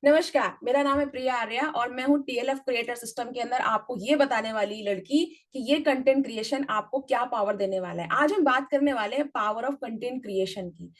नमस्कार, मेरा नाम है प्रिया आर्या और मैं हूँ टीएलएफ क्रिएटर सिस्टम के अंदर आपको ये बताने वाली लड़की कि ये कंटेंट क्रिएशन आपको क्या पावर देने वाला है। आज हम बात करने वाले हैं पावर ऑफ कंटेंट क्रिएशन की।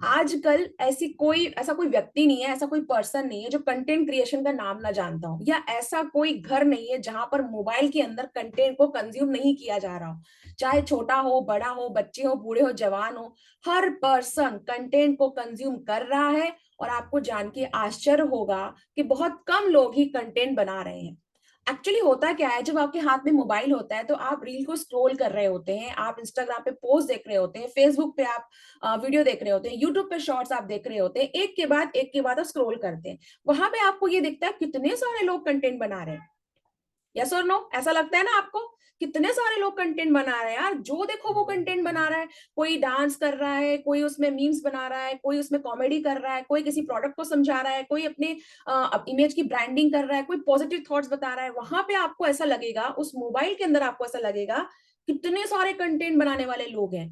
आजकल ऐसा कोई व्यक्ति नहीं है, ऐसा कोई पर्सन नहीं है जो कंटेंट क्रिएशन का नाम ना जानता हो, या ऐसा कोई घर नहीं है जहां पर मोबाइल के अंदर कंटेंट को कंज्यूम नहीं किया जा रहा हो। चाहे छोटा हो, बड़ा हो, बच्चे हो, बूढ़े हो, जवान हो, हर पर्सन कंटेंट को कंज्यूम कर रहा है। और आपको जान के आश्चर्य होगा कि बहुत कम लोग ही कंटेंट बना रहे हैं। एक्चुअली होता क्या है, जब आपके हाथ में मोबाइल होता है तो आप रील को स्क्रॉल कर रहे होते हैं, आप इंस्टाग्राम पे पोस्ट देख रहे होते हैं, फेसबुक पे आप वीडियो देख रहे होते हैं, यूट्यूब पे शॉर्ट्स आप देख रहे होते हैं, एक के बाद आप स्क्रॉल करते हैं। वहां पे आपको ये दिखता है कितने सारे लोग कंटेंट बना रहे हैं। यस और नो, ऐसा लगता है ना आपको? कितने सारे लोग कंटेंट बना रहे हैं यार, जो देखो वो कंटेंट बना रहा है। कोई डांस कर रहा है, कोई उसमें मीम्स बना रहा है, कोई उसमें कॉमेडी कर रहा है, कोई किसी प्रोडक्ट को समझा रहा है, कोई अपने इमेज की ब्रांडिंग कर रहा है, कोई पॉजिटिव थॉट्स बता रहा है। वहां पे आपको ऐसा लगेगा, उस मोबाइल के अंदर आपको ऐसा लगेगा कितने सारे कंटेंट बनाने वाले लोग हैं।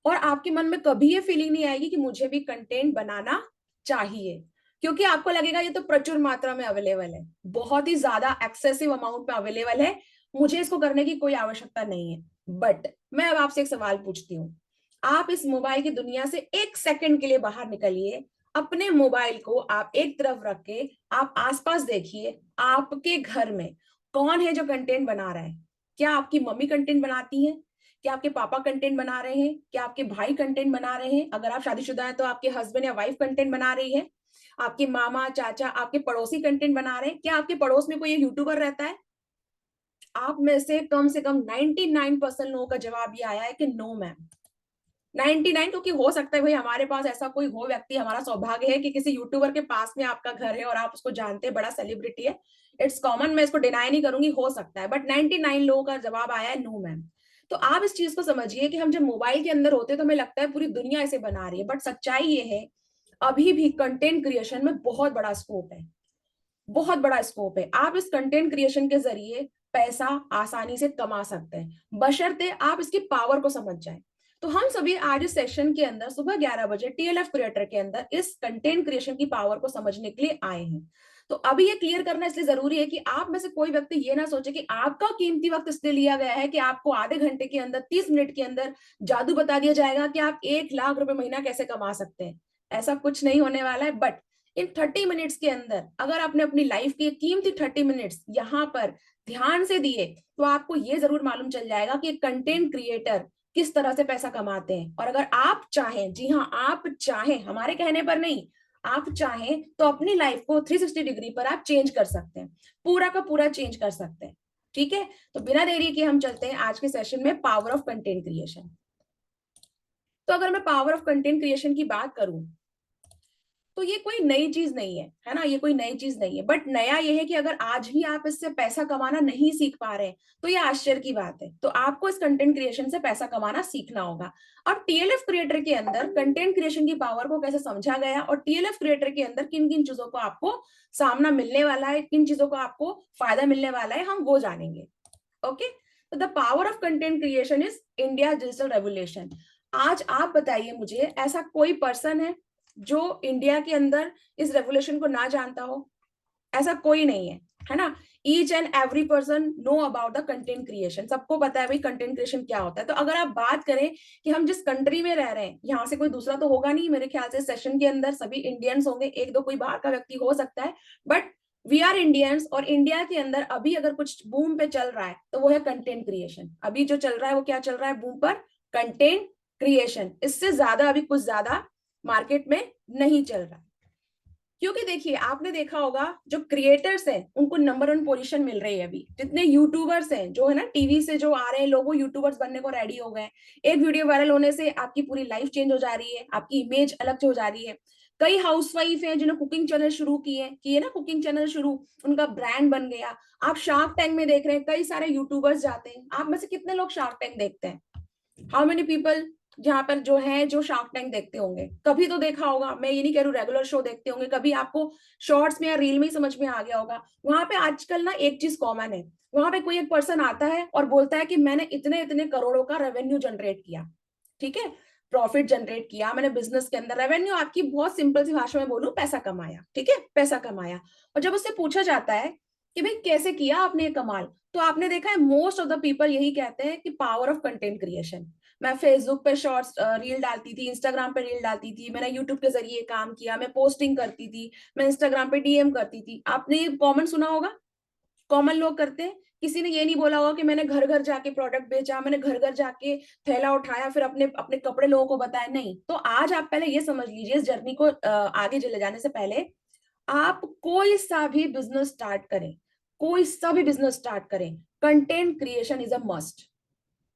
और आपके मन में कभी ये फीलिंग नहीं आएगी कि मुझे भी कंटेंट बनाना चाहिए, क्योंकि आपको लगेगा ये तो प्रचुर मात्रा में अवेलेबल है, बहुत ही ज्यादा एक्सेसिव अमाउंट में अवेलेबल है, मुझे इसको करने की कोई आवश्यकता नहीं है। बट मैं अब आपसे एक सवाल पूछती हूँ, आप इस मोबाइल की दुनिया से एक सेकंड के लिए बाहर निकलिए, अपने मोबाइल को आप एक तरफ रख के आप आसपास देखिए, आपके घर में कौन है जो कंटेंट बना रहा है? क्या आपकी मम्मी कंटेंट बनाती है? क्या आपके पापा कंटेंट बना रहे हैं? क्या आपके भाई कंटेंट बना रहे हैं? अगर आप शादीशुदा हैं तो आपके हस्बैंड या वाइफ कंटेंट बना रही है? आपके मामा, चाचा, आपके पड़ोसी कंटेंट बना रहे हैं? क्या आपके पड़ोस में कोई एक यूट्यूबर रहता है? आप में से कम 99% लोगों का जवाब ये आया है कि नो मैम। 99, क्योंकि हो सकता है भाई हमारे पास ऐसा कोई हो व्यक्ति, हमारा सौभाग्य है कि किसी यूट्यूबर के पास में आपका घर है और आप उसको जानते हैं, बड़ा सेलिब्रिटी है। इट्स कॉमन, मैं इसको डिनाई नहीं करूंगी, हो सकता है, बट 99 लोगों का जवाब आया है नो मैम। तो आप इस चीज को समझिए कि हम जब मोबाइल के अंदर होते हैं तो हमें लगता है पूरी दुनिया इसे बना रही है, बट सच्चाई ये है अभी भी कंटेंट क्रिएशन में बहुत बड़ा स्कोप है। बहुत बड़ा स्कोप है। आप इस कंटेंट क्रिएशन के जरिए पैसा आसानी से कमा सकते हैं, बशर्ते आप इसकी पावर को समझ जाएं। तो हम सभी आज इस सेशन के अंदर सुबह 11 बजे टीएलएफ क्रिएटर के अंदर इस कंटेंट क्रिएशन की पावर को समझने के लिए आए हैं। तो अभी ये क्लियर करना इसलिए जरूरी है कि आप में से कोई व्यक्ति ये ना सोचे कि आपका कीमती वक्त इसलिए लिया गया है कि आपको आधे घंटे के अंदर, 30 मिनट के अंदर जादू बता दिया जाएगा कि आप 1 लाख रुपए महीना कैसे कमा सकते हैं। ऐसा कुछ नहीं होने वाला है। बट इन 30 मिनट्स के अंदर अगर आपने अपनी लाइफ के कीमती 30 मिनट्स यहाँ पर ध्यान से दिए तो आपको ये जरूर मालूम चल जाएगा कि कंटेंट क्रिएटर किस तरह से पैसा कमाते हैं। और अगर आप चाहें, जी हाँ आप चाहें, हमारे कहने पर नहीं, आप चाहें तो अपनी लाइफ को 360 डिग्री पर आप चेंज कर सकते हैं, पूरा का पूरा चेंज कर सकते हैं। ठीक है, तो बिना देरी के हम चलते हैं आज के सेशन में, पावर ऑफ कंटेंट क्रिएशन। तो अगर मैं पावर ऑफ कंटेंट क्रिएशन की बात करूं तो ये कोई नई चीज नहीं है, है ना, ये कोई नई चीज नहीं है। बट नया ये है कि अगर आज भी आप इससे पैसा कमाना नहीं सीख पा रहे हैं तो ये आश्चर्य की बात है। तो आपको इस कंटेंट क्रिएशन से पैसा कमाना सीखना होगा। अब टीएलएफ क्रिएटर के अंदर कंटेंट क्रिएशन की पावर को कैसे समझा गया और टीएलएफ क्रिएटर के अंदर किन किन चीजों को आपको सामना मिलने वाला है, किन चीजों को आपको फायदा मिलने वाला है, हम वो जानेंगे। ओके, तो the power of content creation is India digital revolution. आज आप बताइए मुझे, ऐसा कोई पर्सन है जो इंडिया के अंदर इस रेवोल्यूशन को ना जानता हो? ऐसा कोई नहीं है ना। Each and every person know about the content creation, सबको पता है भाई कंटेंट क्रिएशन क्या होता है। तो अगर आप बात करें कि हम जिस कंट्री में रह रहे हैं, यहाँ से कोई दूसरा तो होगा नहीं, मेरे ख्याल से सेशन के अंदर सभी इंडियंस होंगे, एक दो कोई बाहर का व्यक्ति हो सकता है, बट वी आर इंडियंस। और इंडिया के अंदर अभी अगर कुछ बूम पे चल रहा है तो वो है कंटेंट क्रिएशन। अभी जो चल रहा है वो क्या चल रहा है बूम पर? Content creation. इससे ज्यादा अभी कुछ ज्यादा मार्केट में नहीं चल रहा। क्योंकि देखिए, आपने देखा होगा जो क्रिएटर्स हैं उनको नंबर 1 पोजीशन मिल रही है। अभी जितने यूट्यूबर्स हैं, जो है ना टीवी से जो आ रहे हैं लोग, वो यूट्यूबर्स बनने को रेडी हो गए। एक वीडियो वायरल होने से आपकी पूरी लाइफ चेंज हो जा रही है, आपकी इमेज अलग हो जा रही है। कई हाउसवाइफ हैं जिन्होंने कुकिंग चैनल शुरू किए ना, कुकिंग चैनल शुरू, उनका ब्रांड बन गया। आप शार्क टैंक में देख रहे हैं कई सारे यूट्यूबर्स जाते हैं। आप में से कितने लोग शार्क टैंक देखते हैं? हाउ मेनी पीपल जहां पर जो है जो शार्क टैंक देखते होंगे? कभी तो देखा होगा, मैं ये नहीं कह रही रेगुलर शो देखते होंगे, कभी आपको शॉर्ट्स में या रील में ही समझ में आ गया होगा। वहां पे आजकल ना एक चीज कॉमन है, वहां पे कोई एक पर्सन आता है और बोलता है कि मैंने इतने इतने करोड़ों का रेवेन्यू जनरेट किया। ठीक है, प्रॉफिट जनरेट किया, मैंने बिजनेस के अंदर रेवेन्यू, आपकी बहुत सिंपल सी भाषा में बोलूं, पैसा कमाया, ठीक है, पैसा कमाया। और जब उससे पूछा जाता है कि भाई कैसे किया आपने ये कमाल, तो आपने देखा है मोस्ट ऑफ द पीपल यही कहते हैं कि पावर ऑफ कंटेंट क्रिएशन। मैं फेसबुक पे शॉर्ट्स रील डालती थी, इंस्टाग्राम पे रील डालती थी, मैंने यूट्यूब के जरिए काम किया, मैं पोस्टिंग करती थी, मैं इंस्टाग्राम पे डीएम करती थी। आपने ये कॉमन सुना होगा, कॉमन लोग करते हैं। किसी ने ये नहीं बोला होगा कि मैंने घर घर जाके प्रोडक्ट बेचा, मैंने घर घर जाके थैला उठाया, फिर अपने अपने कपड़े लोगों को बताया, नहीं। तो आज आप पहले ये समझ लीजिए, इस जर्नी को आगे चले जाने से पहले, आप कोई सा भी बिजनेस स्टार्ट करें, कोई सा भी बिजनेस स्टार्ट करें, content creation is a must,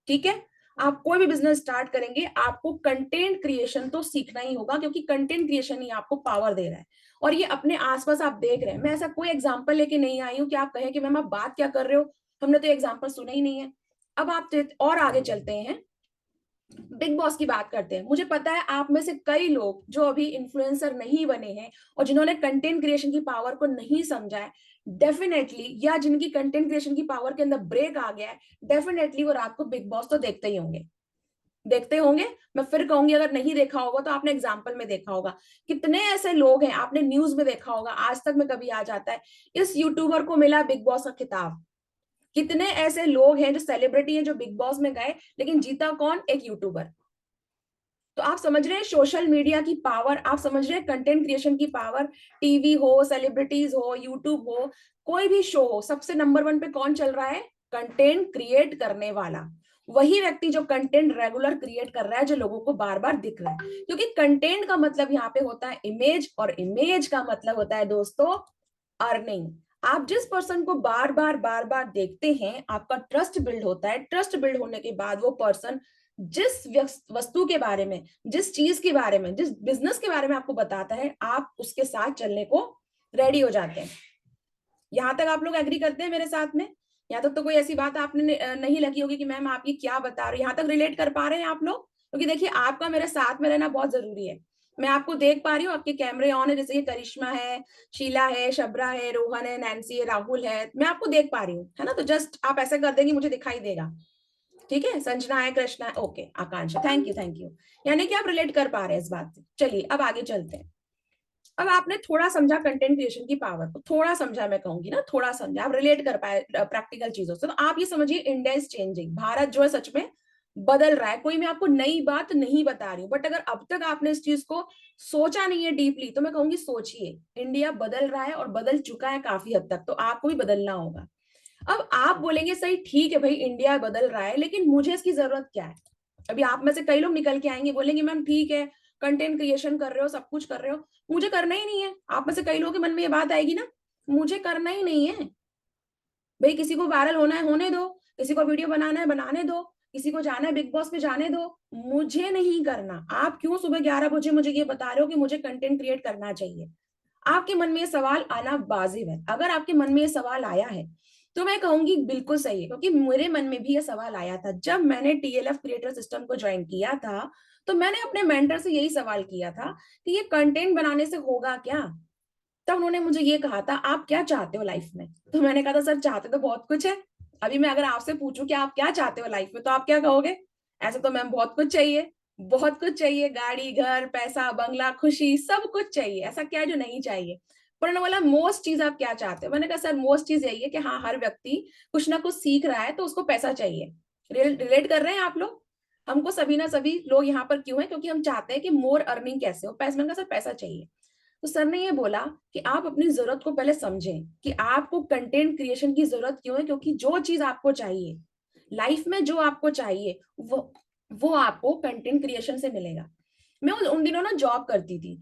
ठीक है। आप कोई भी बिजनेस स्टार्ट करेंगे, आपको कंटेंट क्रिएशन तो सीखना ही होगा, क्योंकि कंटेंट क्रिएशन ही आपको पावर दे रहा है। और ये अपने आसपास आप देख रहे हैं, मैं ऐसा कोई एग्जांपल लेके नहीं आई हूं कि आप कहें कि मैम आप बात क्या कर रहे हो, हमने तो एग्जांपल सुना ही नहीं है। अब आप और आगे चलते हैं, बिग बॉस की बात करते हैं। मुझे पता है आप में से कई लोग जो अभी इन्फ्लुएंसर नहीं बने हैं और जिन्होंने कंटेंट क्रिएशन की पावर को नहीं समझा है, डेफिनेटली, या जिनकी कंटेंट क्रिएशन की पावर के अंदर ब्रेक आ गया है, डेफिनेटली वो रात को बिग बॉस तो देखते ही होंगे, देखते होंगे। मैं फिर कहूंगी, अगर नहीं देखा होगा तो आपने एग्जाम्पल में देखा होगा। कितने ऐसे लोग हैं, आपने न्यूज में देखा होगा, आज तक में कभी आ जाता है, इस यूट्यूबर को मिला बिग बॉस का खिताब। कितने ऐसे लोग हैं जो सेलिब्रिटी हैं, जो बिग बॉस में गए, लेकिन जीता कौन, एक यूट्यूबर। तो आप समझ रहे हैं सोशल मीडिया की पावर, आप समझ रहे हैं कंटेंट क्रिएशन की पावर। टीवी हो, सेलिब्रिटीज हो, यूट्यूब हो, कोई भी शो हो, सबसे नंबर वन पे कौन चल रहा है, कंटेंट क्रिएट करने वाला। वही व्यक्ति जो कंटेंट रेगुलर क्रिएट कर रहा है, जो लोगों को बार बार दिख रहा है। क्योंकि कंटेंट का मतलब यहाँ पे होता है इमेज, और इमेज का मतलब होता है दोस्तों अर्निंग। आप जिस पर्सन को बार बार देखते हैं, आपका ट्रस्ट बिल्ड होता है। ट्रस्ट बिल्ड होने के बाद वो पर्सन जिस वस्तु के बारे में, जिस चीज के बारे में, जिस बिजनेस के बारे में आपको बताता है, आप उसके साथ चलने को रेडी हो जाते हैं। यहां तक आप लोग एग्री करते हैं मेरे साथ में? यहाँ तक तो कोई ऐसी बात आपने नहीं लगी होगी कि मैम आप ये क्या बता रहे हो, यहाँ तक रिलेट कर पा रहे हैं आप लोग? क्योंकि देखिए, आपका मेरे साथ में रहना बहुत जरूरी है। मैं आपको देख पा रही हूँ, आपके कैमरे ऑन है, जैसे कि करिश्मा है, शीला है, शबरा है, रोहन है, नैन्सी है, राहुल है, मैं आपको देख पा रही हूँ, है ना? तो जस्ट आप ऐसा कर देंगे, मुझे दिखाई देगा, ठीक है। संजना है, कृष्णा है, okay, Akanksha, thank you, thank you. यानी कि आप रिलेट कर पा रहे हैं इस बात से। चलिए अब आगे चलते हैं। अब आपने थोड़ा समझा कंटेंट क्रिएशन की पावर को, थोड़ा समझा, मैं कहूंगी ना थोड़ा समझा, आप रिलेट कर पाए प्रैक्टिकल चीजों से। तो आप ये समझिए, इंडिया इज चेंजिंग, भारत जो है सच में बदल रहा है। कोई मैं आपको नई बात नहीं बता रही हूँ, बट अगर अब तक आपने इस चीज को सोचा नहीं है डीपली, तो मैं कहूंगी सोचिए। इंडिया बदल रहा है और बदल चुका है काफी हद तक, तो आपको भी बदलना होगा। अब आप बोलेंगे सही, ठीक है भाई, इंडिया बदल रहा है, लेकिन मुझे इसकी जरूरत क्या है? अभी आप में से कई लोग निकल के आएंगे, बोलेंगे मैम ठीक है, कंटेंट क्रिएशन कर रहे हो, सब कुछ कर रहे हो, मुझे करना ही नहीं है। आप में से कई लोगों के मन में ये बात आएगी ना, मुझे करना ही नहीं है। भाई किसी को वायरल होना है होने दो, किसी को वीडियो बनाना है बनाने दो, किसी को जाना है बिग बॉस में जाने दो, मुझे नहीं करना। आप क्यों सुबह 11 बजे मुझे ये बता रहे हो कि मुझे कंटेंट क्रिएट करना चाहिए? आपके मन में ये सवाल आना वाजिब है। अगर आपके मन में ये सवाल आया है, तो मैं कहूंगी बिल्कुल सही है, क्योंकि मेरे मन में भी ये सवाल आया था जब मैंने टीएलएफ क्रिएटर सिस्टम को ज्वाइन किया था। तो मैंने अपने मेंटर से यही सवाल किया था कि ये कंटेंट बनाने से होगा क्या। तब उन्होंने मुझे ये कहा था, आप क्या चाहते हो लाइफ में? तो मैंने कहा था, सर चाहते तो बहुत कुछ है। अभी मैं अगर आपसे पूछूं कि आप क्या चाहते हो लाइफ में, तो आप क्या कहोगे? ऐसे तो मैम बहुत कुछ चाहिए, बहुत कुछ चाहिए, गाड़ी, घर, पैसा, बंगला, खुशी, सब कुछ चाहिए, ऐसा क्या है जो नहीं चाहिए? पर उन्होंने बोला मोस्ट चीज आप क्या चाहते हो? मैंने कहा सर मोस्ट चीज यही है कि हाँ, हर व्यक्ति कुछ ना कुछ सीख रहा है, तो उसको पैसा चाहिए। रिलेट कर रहे हैं आप लोग? हमको सभी ना सभी लोग यहाँ पर क्यों है? क्योंकि हम चाहते हैं कि मोर अर्निंग कैसे हो, पैसा। मैंने कहा सर पैसा चाहिए। तो सर ने ये बोला कि आप अपनी जरूरत को पहले समझें कि आपको कंटेंट क्रिएशन की जरूरत क्यों है। क्योंकि जो चीज आपको चाहिए लाइफ में, जो आपको चाहिए, वो आपको कंटेंट क्रिएशन से मिलेगा। मैं उन दिनों ना जॉब करती थी,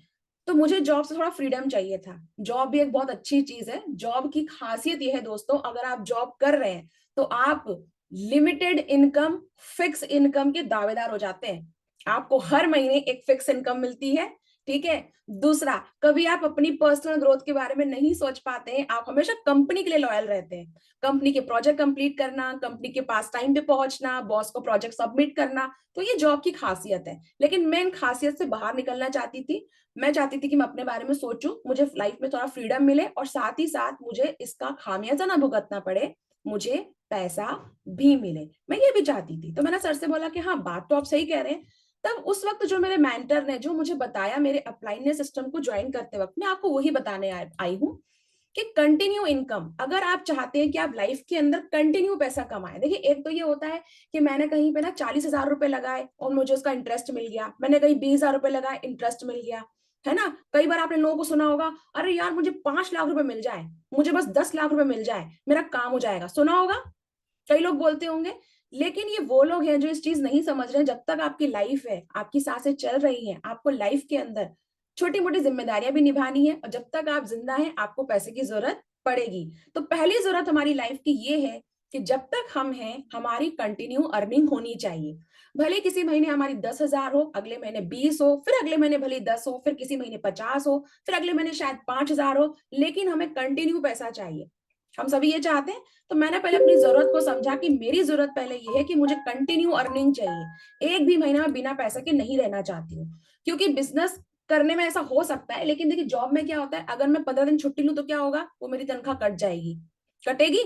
तो मुझे जॉब से थोड़ा फ्रीडम चाहिए था। जॉब भी एक बहुत अच्छी चीज है। जॉब की खासियत यह है दोस्तों, अगर आप जॉब कर रहे हैं तो आप लिमिटेड इनकम, फिक्स इनकम के दावेदार हो जाते हैं। आपको हर महीने एक फिक्स इनकम मिलती है, ठीक है। दूसरा, कभी आप अपनी पर्सनल ग्रोथ के बारे में नहीं सोच पाते हैं, आप हमेशा कंपनी के लिए लॉयल रहते हैं। कंपनी के प्रोजेक्ट कंप्लीट करना, कंपनी के पास टाइम पे पहुंचना, बॉस को प्रोजेक्ट सबमिट करना, तो ये जॉब की खासियत है। लेकिन मैं इन खासियत से बाहर निकलना चाहती थी। मैं चाहती थी कि मैं अपने बारे में सोचूं, मुझे लाइफ में थोड़ा फ्रीडम मिले, और साथ ही साथ मुझे इसका खामियाजा ना भुगतना पड़े, मुझे पैसा भी मिले। मैं ये भी चाहती थी। तो मैंने सर से बोला कि हाँ, बात तो आप सही कह रहे हैं, तब उस वक्त जो मेरे मेंटर ने जो मुझे बताया मेरे अपलाइन ने सिस्टम को ज्वाइन करते वक्त, मैं आपको वही बताने आई हूँ कि कंटिन्यू इनकम अगर आप चाहते हैं कि आप लाइफ के अंदर कंटिन्यू पैसा कमाएं। देखिए, एक तो ये होता है कि मैंने कहीं पे ना 40,000 रुपए लगाए और मुझे उसका इंटरेस्ट मिल गया, मैंने कहीं 20,000 रुपए लगाए, इंटरेस्ट मिल गया, है ना। कई बार आपने लोगों को सुना होगा, अरे यार मुझे 5 लाख रुपए मिल जाए, मुझे बस 10 लाख रुपए मिल जाए, मेरा काम हो जाएगा, सुना होगा, कई लोग बोलते होंगे। लेकिन ये वो लोग हैं जो इस चीज नहीं समझ रहे हैं, जब तक आपकी लाइफ है, आपकी सांसें चल रही हैं, आपको लाइफ के अंदर छोटी मोटी जिम्मेदारियां भी निभानी है, और जब तक आप जिंदा हैं आपको पैसे की जरूरत पड़ेगी। तो पहली जरूरत हमारी लाइफ की ये है कि जब तक हम हैं हमारी कंटिन्यू अर्निंग होनी चाहिए। भले किसी महीने हमारी 10,000 हो, अगले महीने 20 हो, फिर अगले महीने भले 10 हो, फिर किसी महीने 50 हो, फिर अगले महीने शायद 5,000 हो, लेकिन हमें कंटिन्यू पैसा चाहिए। हम सभी ये चाहते हैं। तो मैंने पहले अपनी जरूरत को समझा कि मेरी जरूरत पहले ये है कि मुझे कंटिन्यू अर्निंग चाहिए, एक भी महीना में बिना पैसे के नहीं रहना चाहती हूँ। क्योंकि बिजनेस करने में ऐसा हो सकता है, लेकिन देखिए जॉब में क्या होता है, अगर मैं 15 दिन छुट्टी लूं तो क्या होगा, वो मेरी तनख्वाह कट जाएगी, कटेगी।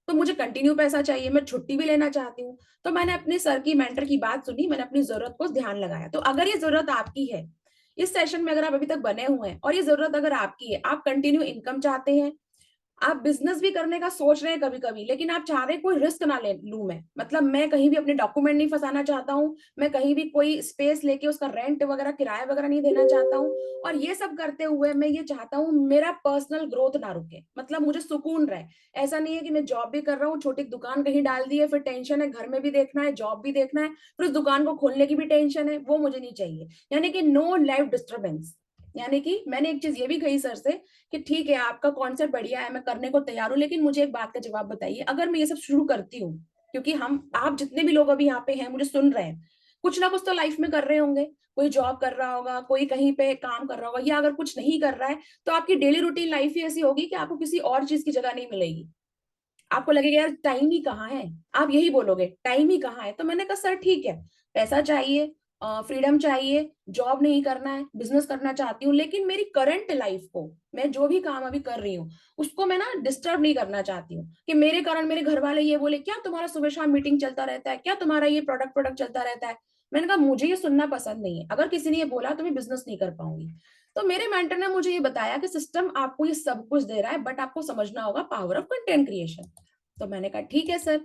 तो मुझे कंटिन्यू पैसा चाहिए, मैं छुट्टी भी लेना चाहती हूँ। तो मैंने अपने सर की, मेंटर की बात सुनी, मैंने अपनी जरूरत को ध्यान लगाया। तो अगर ये जरूरत आपकी है, इस सेशन में अगर आप अभी तक बने हुए हैं और ये जरूरत अगर आपकी है, आप कंटिन्यू इनकम चाहते हैं, आप बिजनेस भी करने का सोच रहे हैं कभी कभी, लेकिन आप चाह रहे हैं कोई रिस्क ना ले लूं मैं, मतलब मैं कहीं भी अपने डॉक्यूमेंट नहीं फंसाना चाहता हूँ, मैं कहीं भी कोई स्पेस लेके उसका रेंट वगैरह, किराया वगैरह नहीं देना चाहता हूँ, और ये सब करते हुए मैं ये चाहता हूँ मेरा पर्सनल ग्रोथ ना रुके, मतलब मुझे सुकून रहे। ऐसा नहीं है कि मैं जॉब भी कर रहा हूँ, छोटी दुकान कहीं डाल दी है, फिर टेंशन है, घर में भी देखना है, जॉब भी देखना है, फिर उस दुकान को खोलने की भी टेंशन है, वो मुझे नहीं चाहिए। यानी कि नो लाइफ डिस्टर्बेंस। यानी कि मैंने एक चीज ये भी कही सर से कि ठीक है आपका कॉन्सेप्ट बढ़िया है, मैं करने को तैयार हूँ, लेकिन मुझे एक बात का जवाब बताइए, अगर मैं ये सब शुरू करती हूँ, क्योंकि हम आप जितने भी लोग अभी यहाँ पे हैं मुझे सुन रहे हैं, कुछ ना कुछ तो लाइफ में कर रहे होंगे, कोई जॉब कर रहा होगा, कोई कहीं पे काम कर रहा होगा, या अगर कुछ नहीं कर रहा है तो आपकी डेली रूटीन लाइफ ही ऐसी होगी कि आपको किसी और चीज की जगह नहीं मिलेगी। आपको लगेगा यार टाइम ही कहाँ है, आप यही बोलोगे टाइम ही कहाँ है। तो मैंने कहा सर ठीक है, पैसा चाहिए, फ्रीडम चाहिए, जॉब नहीं करना है, बिजनेस करना चाहती हूँ, लेकिन मेरी करंट लाइफ को, मैं जो भी काम अभी कर रही हूँ उसको मैं ना डिस्टर्ब नहीं करना चाहती हूँ कि मेरे कारण मेरे घर वाले ये बोले क्या तुम्हारा सुबह शाम मीटिंग चलता रहता है, क्या तुम्हारा ये प्रोडक्ट प्रोडक्ट चलता रहता है। मैंने कहा मुझे ये सुनना पसंद नहीं है, अगर किसी ने ये बोला तो मैं बिजनेस नहीं कर पाऊंगी। तो मेरे मेंटर ने मुझे ये बताया कि सिस्टम आपको ये सब कुछ दे रहा है, बट आपको समझना होगा पावर ऑफ कंटेंट क्रिएशन। तो मैंने कहा ठीक है सर।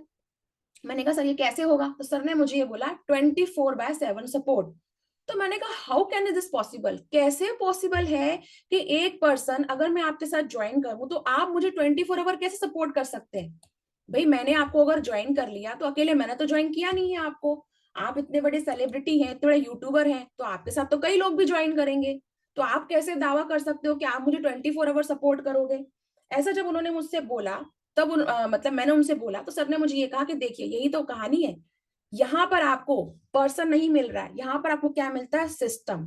मैंने कहा सर ये कैसे होगा, तो सर ने मुझे ये बोला 24/7 सपोर्ट। तो मैंने कहा how can is this possible, कैसे पॉसिबल है कि एक पर्सन अगर मैं आपके साथ ज्वाइन करूं तो आप मुझे 24 आवर कैसे सपोर्ट कर सकते हैं। भाई मैंने आपको अगर ज्वाइन कर लिया तो अकेले मैंने तो ज्वाइन किया नहीं है आपको, आप इतने बड़े सेलिब्रिटी हैं, इतने बड़े यूट्यूबर हैं, तो आपके साथ तो कई लोग भी ज्वाइन करेंगे। तो आप कैसे दावा कर सकते हो कि आप मुझे 24 आवर सपोर्ट करोगे। ऐसा जब उन्होंने मुझसे बोला, तब मतलब मैंने उनसे बोला तो सर ने मुझे ये कहा कि देखिए यही तो कहानी है, यहाँ पर आपको पर्सन नहीं मिल रहा है, यहाँ पर आपको क्या मिलता है, सिस्टम।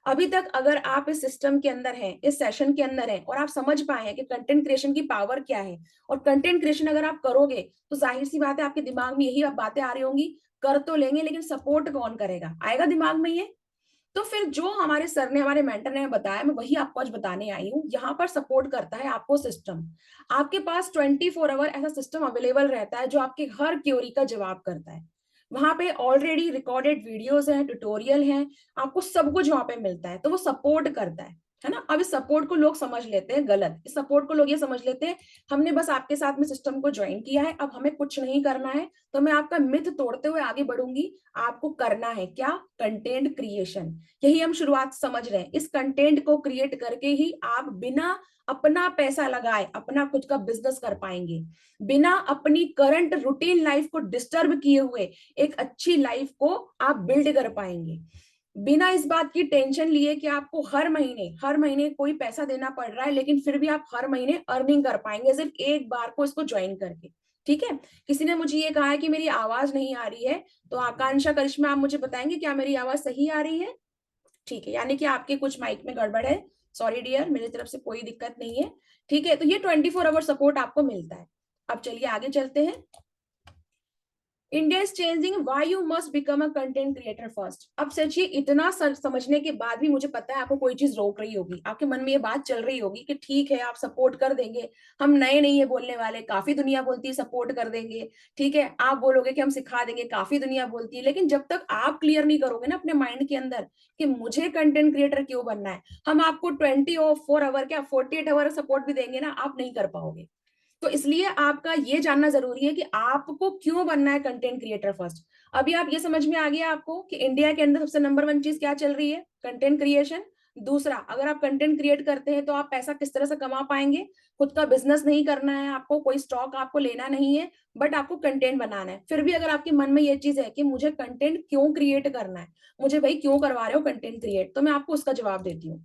अभी तक अगर आप इस सिस्टम के अंदर हैं, इस सेशन के अंदर हैं, और आप समझ पाए हैं कि कंटेंट क्रिएशन की पावर क्या है, और कंटेंट क्रिएशन अगर आप करोगे तो जाहिर सी बात है आपके दिमाग में यही बातें आ रही होंगी, कर तो लेंगे लेकिन सपोर्ट कौन करेगा, आएगा दिमाग में ये। तो फिर जो हमारे सर ने, हमारे मेंटर ने बताया, मैं वही आपको आज बताने आई हूँ। यहाँ पर सपोर्ट करता है आपको सिस्टम। आपके पास 24 आवर ऐसा सिस्टम अवेलेबल रहता है जो आपकी हर क्वेरी का जवाब करता है। वहां पे ऑलरेडी रिकॉर्डेड वीडियोस हैं, ट्यूटोरियल हैं, आपको सब कुछ वहां पे मिलता है, तो वो सपोर्ट करता है ना। अब इस सपोर्ट को लोग समझ लेते हैं गलत, इस सपोर्ट को लोग ये समझ लेते हैं हमने बस आपके साथ में सिस्टम को ज्वाइन किया है, अब हमें कुछ नहीं करना है। तो मैं आपका मिथ तोड़ते हुए आगे बढ़ूंगी। आपको करना है क्या, कंटेंट क्रिएशन। यही हम शुरुआत समझ रहे हैं, इस कंटेंट को क्रिएट करके ही आप बिना अपना पैसा लगाए अपना खुद का बिजनेस कर पाएंगे, बिना अपनी करंट रूटीन लाइफ को डिस्टर्ब किए हुए एक अच्छी लाइफ को आप बिल्ड कर पाएंगे, बिना इस बात की टेंशन लिए कि आपको हर महीने कोई पैसा देना पड़ रहा है, लेकिन फिर भी आप हर महीने अर्निंग कर पाएंगे सिर्फ एक बार को इसको ज्वाइन करके। ठीक है। किसी ने मुझे ये कहा है कि मेरी आवाज नहीं आ रही है, तो आकांक्षा, करिश्मा, आप मुझे बताएंगे क्या मेरी आवाज सही आ रही है। ठीक है, यानी कि आपके कुछ माइक में गड़बड़ है। सॉरी डियर, मेरी तरफ से कोई दिक्कत नहीं है। ठीक है, तो ये 24 आवर सपोर्ट आपको मिलता है। अब चलिए आगे चलते हैं। India is changing, why you must become a content creator first. अब सोचिए, इतना समझने के बाद भी मुझे पता है आपको कोई चीज रोक रही होगी, आपके मन में ये बात चल रही होगी कि ठीक है आप सपोर्ट कर देंगे, हम नए नहीं है बोलने वाले, काफी दुनिया बोलती है सपोर्ट कर देंगे, ठीक है आप बोलोगे कि हम सिखा देंगे, काफी दुनिया बोलती है, लेकिन जब तक आप क्लियर नहीं करोगे ना अपने माइंड के अंदर कि मुझे कंटेंट क्रिएटर क्यों बनना है, हम आपको 24 आवर क्या 48 आवर सपोर्ट भी देंगे ना, आप नहीं कर पाओगे। तो इसलिए आपका ये जानना जरूरी है कि आपको क्यों बनना है कंटेंट क्रिएटर फर्स्ट। अभी आप ये समझ में आ गया आपको कि इंडिया के अंदर सबसे नंबर वन चीज क्या चल रही है, कंटेंट क्रिएशन। दूसरा, अगर आप कंटेंट क्रिएट करते हैं तो आप पैसा किस तरह से कमा पाएंगे, खुद का बिजनेस नहीं करना है आपको, कोई स्टॉक आपको लेना नहीं है, बट आपको कंटेंट बनाना है। फिर भी अगर आपके मन में ये चीज है कि मुझे कंटेंट क्यों क्रिएट करना है, मुझे भाई क्यों करवा रहे हो कंटेंट क्रिएट, तो मैं आपको उसका जवाब देती हूँ।